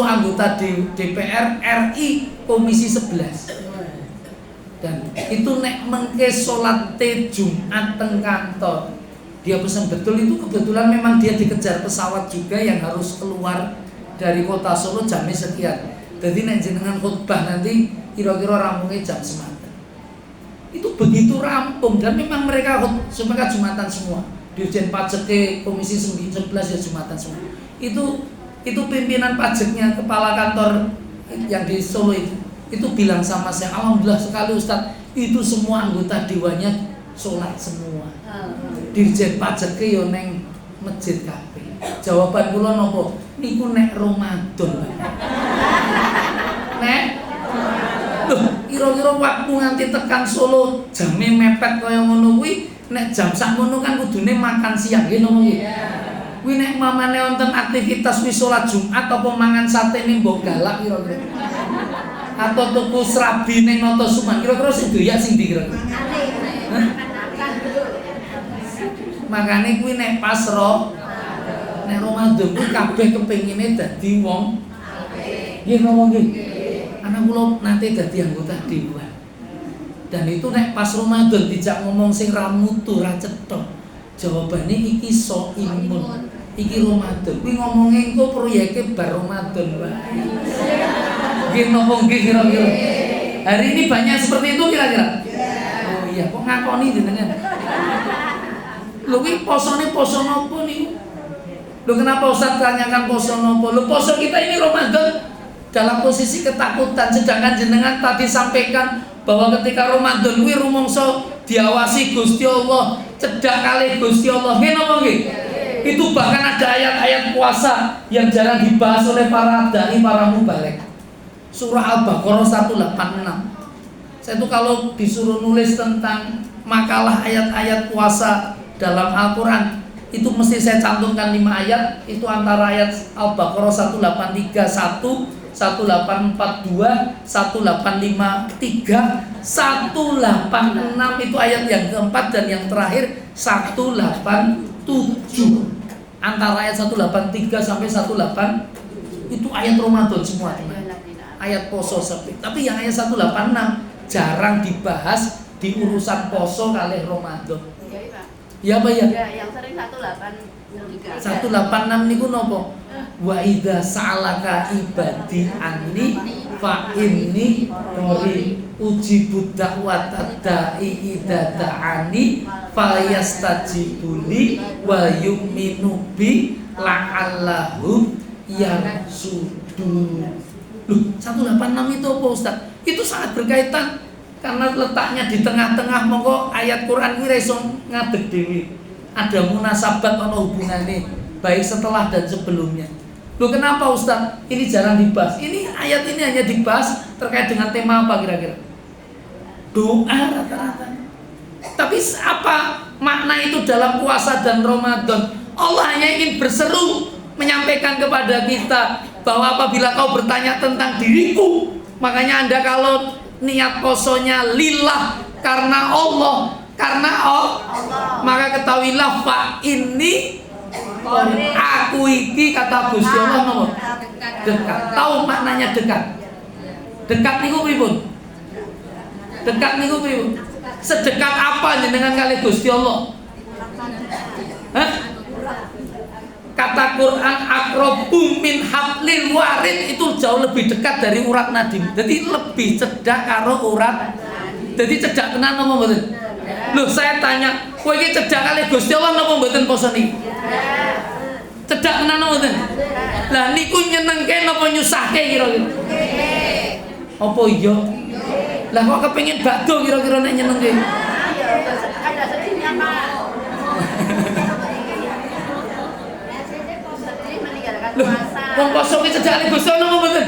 anggota DPR RI Komisi 11. Dan itu nek mengke salat Jumat teng kantor. Dia pesan betul itu kebetulan memang dia dikejar pesawat juga yang harus keluar dari kota Solo jamnya sekian. Jadi nek jenengan khutbah nanti kira-kira rampungnya jam semata. Itu begitu rampung dan memang mereka semuanya Jumatan semua. Dirjen Pajak Komisi 11 ya Jumatan semua. Itu pimpinan pajaknya kepala kantor yang di Solo itu bilang sama saya, alhamdulillah sekali Ustadz, itu semua anggota dewannya sholat semua. Dirjen Pajak yo neng masjid kabeh. Jawaban kula nopo? Niku nek Ramadan. Nek loh, kira-kira waktu nganti tekan Solo jame mepet kaya ngono kuwi, nek jam sakmono kan kudune makan siang nggih nopo nggih. Kuwi nek mamane wonten aktivitas wis salat Jumat apa mangan sate ning Mbok Galak kira-kira. Atau tuku serabi ning Noto Suman kira-kira sing doyak sing ndi kira-kira. Makane kuwi nek pas nek Ramadan kuwi kabeh kepengine dadi wong nggih nopo nggih. Anak kula nanti dadi anggota dewan. Dan itu nek pas Ramadan dijak ngomong sing ra mutu ra cetha. Jawabane iki so imun. Iki Ramadan. Kuwi ngomongnya engko proyeke bar Ramadan wae. Nggih napa nggih kira-kira. Hari ini banyak seperti itu kira-kira. Oh iya, kok ngakoni jenengan. Lho kuwi posone poso napa niku? Lho kenapa Ustaz tanyakan poso napa? Lho poso kita ini Ramadan dalam posisi ketakutan, sedangkan jenengan tadi sampaikan bahwa ketika Ramadan kuwi rumangsa diawasi Gusti Allah, cedhak kali Gusti Allah. Nggih napa nggih? Itu bahkan ada ayat-ayat puasa yang jarang dibahas oleh para dai, para mubaligh. Surah Al-Baqarah 186. Saya tuh kalau disuruh nulis tentang makalah ayat-ayat puasa dalam Al-Qur'an, itu mesti saya cantumkan 5 ayat. Itu antara ayat Al-Baqarah 1831, 1842, 1853, 186 itu ayat yang keempat, dan yang terakhir 187. Antara ayat 183 sampai 18 itu ayat Ramadan semua, teman. Ayat poso sepi. Tapi yang ayat 186 jarang dibahas di urusan poso kalih Ramadan. Iya, Pak. Ya apa ya? Ya, yang sering 183. 186 niku nopo? Wa idza sa'alaka ibadi anni fa inni qari ujibu da'watad da'i idza da'ani falyastajibuli wa yu'minu bi la'allahum yarsudun. Loh, 186 itu apa Ustaz? Itu sangat berkaitan karena letaknya di tengah-tengah, mongko ayat Quran kuwi iso ngadeg dhewe. Ada munasabat ana hubungane baik setelah dan sebelumnya. Loh, kenapa Ustaz? Ini jarang dibahas. Ini ayat ini hanya dibahas terkait dengan tema apa kira-kira? Doa rata-rata. Tapi apa makna itu dalam puasa dan Ramadan? Allah hanya ingin berseru menyampaikan kepada kita bahwa apabila kau bertanya tentang diriku, makanya Anda kalau niat posonya lillah karena Allah, maka ketahuilah fa ini aku iki kata Gusti Allah nopo dekat. Tahu maknanya dekat? Dekat niku pripun? Dekat niku pripun? Sedekat apa jenengan kali Gusti Allah? Hah? Kata Quran aqrabum min hablil warid itu jauh lebih dekat dari urat nadim. Jadi lebih cedak karo urat. Jadi cedak tenan apa mboten? Loh, saya tanya, kowe iki cedak kali Gusti Allah napa mboten poso niki? Cedak tenan apa mboten? Lah niku nyenengke napa nyusahke kira-kira? Apa iya? Lah kok kepengin bakdo kira-kira nek nyenengke? Ada sedihnya, Pak. Loh, wong poso ki cedhake Gusti Allah napa mboten?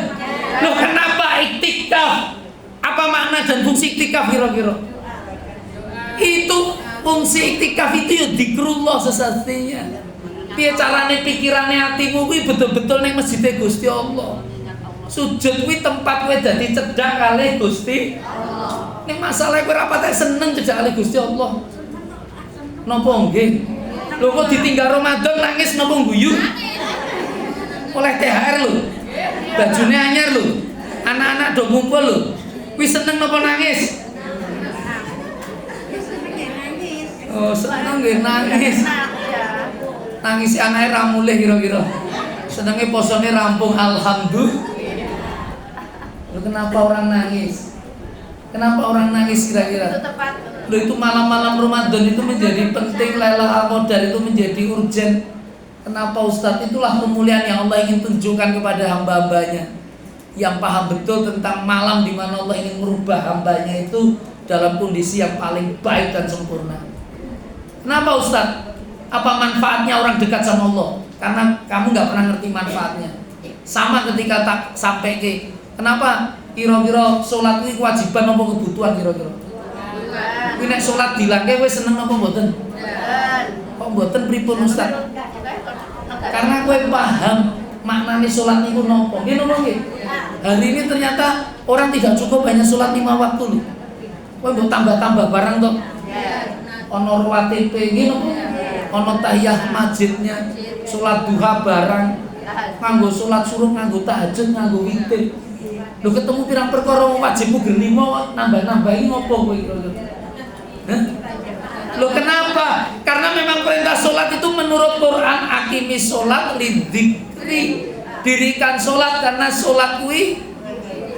Loh, kenapa iktikaf? Apa makna dan fungsi iktikaf kira-kira? Itu fungsi iktikaf itu ya zikrullah sesatinya. Piye carane pikirane atimu kuwi betul-betul ning masjid Gusti Allah. Sujud kuwi tempat kowe dadi cedhak kalih Gusti Allah. Ning masalah kowe ora patek seneng cedhak kalih Gusti Allah. Napa nggih? Lho kok ditinggal Ramadan nangis napa guyu? Oleh THR lho, bajune anyar lho, anak-anak do ngumpul lho, kuwi seneng napa nangis? Oh, seneng nggih nangis. Nangis anake ra mulih kira-kira. Senenge posone rampung alhamdulillah. Kenapa orang nangis? Kenapa orang nangis kira-kira? Loh, itu malam-malam Ramadan itu menjadi penting, Lailatul Qadar itu menjadi urgen. Kenapa Ustadz? Itulah kemuliaan yang Allah ingin tunjukkan kepada hamba-hambanya yang paham betul tentang malam di mana Allah ingin merubah hambanya itu dalam kondisi yang paling baik dan sempurna. Kenapa Ustadz? Apa manfaatnya orang dekat sama Allah? Karena kamu nggak pernah ngerti manfaatnya. Sama ketika tak sampai ke kenapa kira-kira sholat ini kewajiban apa kebutuhan kira-kira? Kuwi nek sholat dilangke kowe seneng apa mboten? Kok mboten pripun Ustaz? Karena kowe paham maknane sholat niku napa. Nggih napa nggih? Hari ini ternyata orang tidak cukup hanya sholat 5 waktu lho. Kowe mbok tambah-tambah barang to. Ono rawatib nggih napa? Ono tahiyah masjidnya, sholat duha barang, nganggo sholat suruh, nganggo tahajud, nganggo witir. Lho ketemu pirang perkara wajibmu gelimo nambah-nambahi ngopo kowe kira-kira? Hah? Lho kenapa? Karena memang perintah sholat itu menurut Quran akimis sholat lidzikri. Dirikan sholat karena sholat kuwi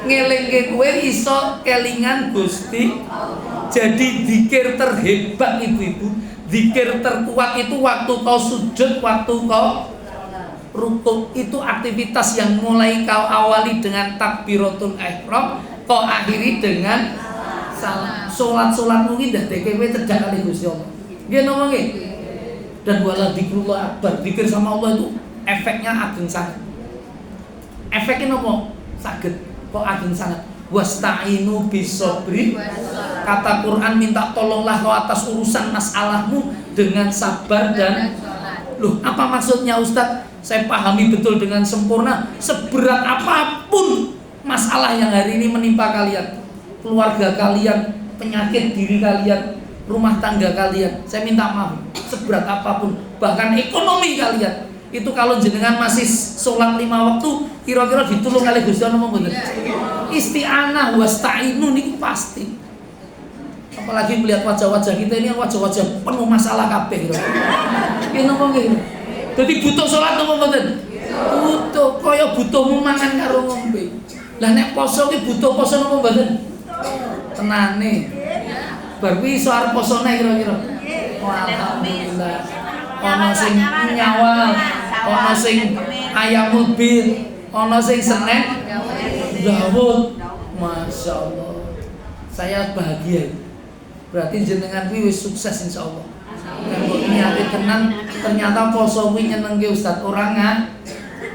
ngelingke kowe iso kelingan Gusti. Jadi zikir terhebat ibu-ibu, zikir terkuat itu waktu kau sujud, waktu kau rukuk. Itu aktivitas yang mulai kau awali dengan takbiratul ihram, kau akhiri dengan salam. Sholat mungkin dah kowe cedhak kali Gusti Allah. Nggih napa nggih? Dan wala dzikrullah akbar. Zikir sama Allah itu efeknya ageng sangat. Efeknya napa? Saged kok ageng sangat. Wasta'inu bisobri. Kata Quran minta tolonglah kau atas urusan masalahmu dengan sabar dan loh, apa maksudnya Ustadz? Saya pahami betul dengan sempurna. Seberat apapun masalah yang hari ini menimpa kalian, keluarga kalian, penyakit diri kalian, rumah tangga kalian, saya minta maaf. Seberat apapun, bahkan ekonomi kalian, itu kalau jenengan masih sholat 5 waktu, kira-kira ditulung oleh Gusti Allah mboten? Isti'anah wasta'inu niku pasti. Apalagi melihat wajah-wajah kita ini wajah-wajah penuh masalah kabeh gitu. Ini apa gitu? Jadi butuh sholat apa mboten? Butuh, kaya butuh mangan karo ngombe. Lah nek poso ki butuh poso apa mboten? Tenane. Bar kuwi iso arep posone kira-kira. Alhamdulillah. Ana sing nyawal, ana sing ayamul bir, ana sing Senin Daud. Masya Allah. Saya bahagia. Berarti jenengan kuwi wis sukses insyaallah. Kanggo niate tenan ternyata poso kuwi nyenengke Ustaz orang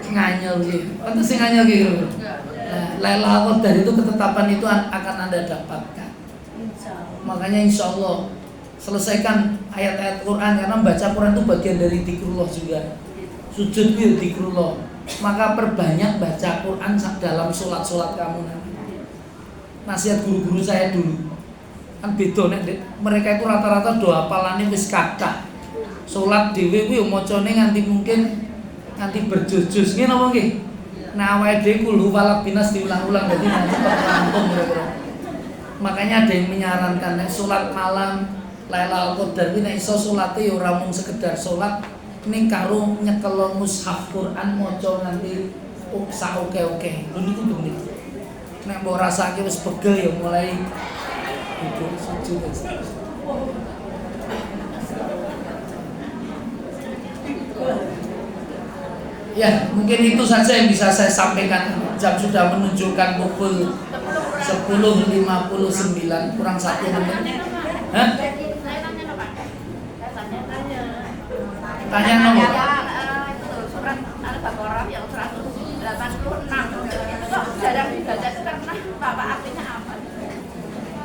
nganyel iki. Wonten sing nganyel iki lho. Nah, Lailatul Qadar itu ketetapan itu akan Anda dapatkan. Makanya insyaallah selesaikan ayat-ayat Quran karena baca Quran itu bagian dari zikrullah juga. Sujud itu zikrullah. Maka perbanyak baca Quran dalam sholat-sholat kamu nanti. Nasihat guru-guru saya dulu. Kan beda nek mereka itu rata-rata doa hafalane wis kathah. Salat dhewe kuwi yo macane nganti mungkin nganti berjus-jus ngene apa nggih? Nah awake dhewe kul falaq binas diulang-ulang dadi cepet rampung kira-kira. Makanya ada yang menyarankan nek salat malam Lailatul Qadar kuwi nek iso salate yo ora mung sekedar salat ning karo nyekel mushaf Quran maca nganti saoke-oke. Lho niku bener. Nek mbok rasake wis pegel yo mulai sujud. Ya, mungkin itu saja yang bisa saya sampaikan. Jam sudah menunjukkan pukul 10.59 kurang 1 menit. Hah? Tanya nomor. Surat Al-Baqarah yang 186 itu jarang dibaca karena Bapak artinya apa?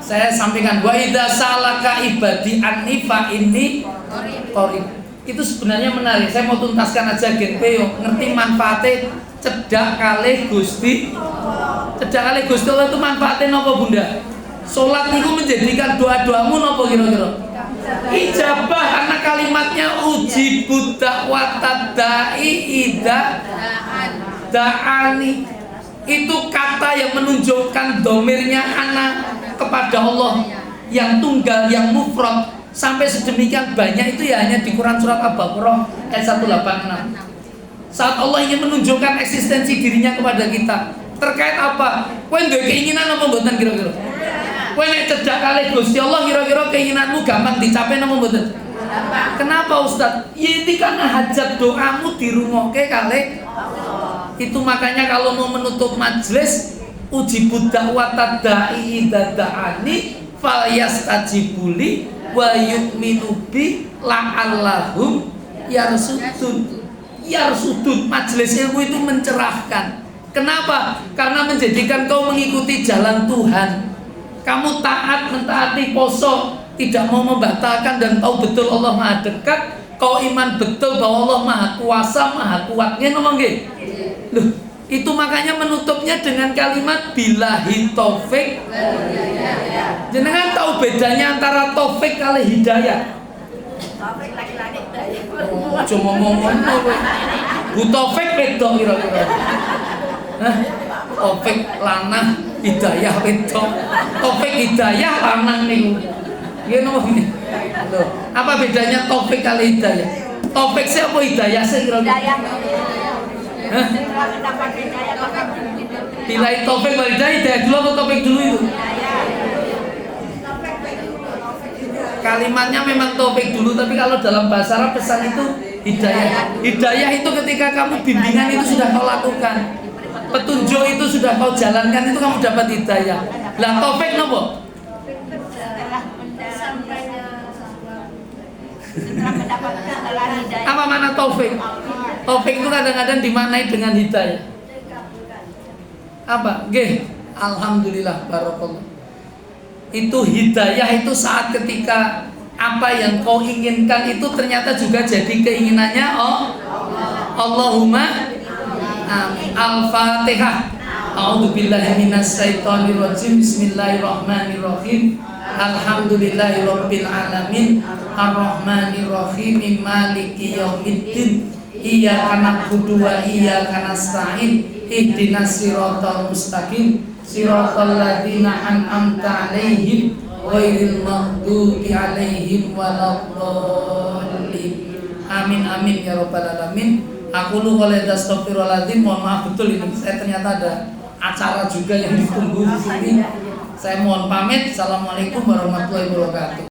Saya sampaikan wa idza salaka ibadi anni fa inni qarib. Itu sebenarnya menarik. Saya mau tuntaskan aja gen yo ngerti manfaatnya cedak kalih Gusti. Cedak kalih Gusti Allah itu manfaatnya napa Bunda? Salat niku menjadikan doa-doamu napa kira-kira? Ijabah karena kalimatnya ujibud da'watad da'i idza da'ani. Itu kata yang menunjukkan domirnya anak kepada Allah yang tunggal, yang mufrad sampai sedemikian banyak itu ya hanya di Quran surat Al-Baqarah ayat 186. Saat Allah ingin menunjukkan eksistensi dirinya kepada kita terkait apa? Kowe duwe keinginan apa mboten kira-kira? Kowe nek cedak kalih Gusti Allah kira-kira keinginanmu gampang dicapai apa mboten? Kenapa Ustaz? Ya itu karena hajat doamu dirungokke kalih itu. Makanya kalau mau menutup majelis ujibud da'watad da'i idza da'ani falyastajibuli wa yu'minu bi la'allahum yarsudun. Yarsudun, majelis ilmu itu mencerahkan. Kenapa? Karena menjadikan kau mengikuti jalan Tuhan. Kamu taat, mentaati poso, tidak mau membatalkan dan tahu betul Allah Maha dekat. Kau iman betul bahwa Allah Maha kuasa, Maha kuat. Nggih ngomong nggih? Loh, itu makanya menutupnya dengan kalimat billahi taufik. Jenengan tahu bedanya antara taufik kali hidayah? Taufik laki-laki hidayah. Oh, cuma ngomong kowe. Bu taufik wedok kira-kira. Hah? Taufik lanang, hidayah wedok. Taufik hidayah lanang niku. Nggih napa nggih? Loh, apa bedanya taufik kali hidayah? Taufik sih apa hidayah sih kira-kira? Hah? Pilih taufik wal hidayah dulu atau taufik dulu itu? Kalimatnya memang taufik dulu, tapi kalau dalam bahasa Arab pesan itu hidayah. Hidayah itu ketika kamu bimbingan itu sudah kau lakukan, petunjuk itu sudah kau jalankan, itu kamu dapat hidayah. Lah taufik nopo? Apa mana taufik? Taufik itu kadang-kadang dimaknai dengan hidayah. Apa? Nggih. Alhamdulillah barakallah. Itu hidayah itu saat ketika apa yang kau inginkan itu ternyata juga jadi keinginannya Allahumma amin. Al-Fatihah. A'udzubillahi minasyaitonirrajim. Bismillahirrahmanirrahim. Alhamdulillahirabbil alamin. Arrahmanirrahim. Maliki yaumiddin. Iyyaka na'budu wa iyyaka nasta'in. Ihdinas siratal mustaqim. Siratal ladzina an'amta 'alaihim ghairil maghdubi 'alaihim waladdallin. Amin amin ya rabbal alamin. Aku lu kalau ada astagfirullahaladzim, mohon maaf betul ini saya ternyata ada acara juga yang ditunggu di sini. Saya mohon pamit. Assalamualaikum warahmatullahi wabarakatuh.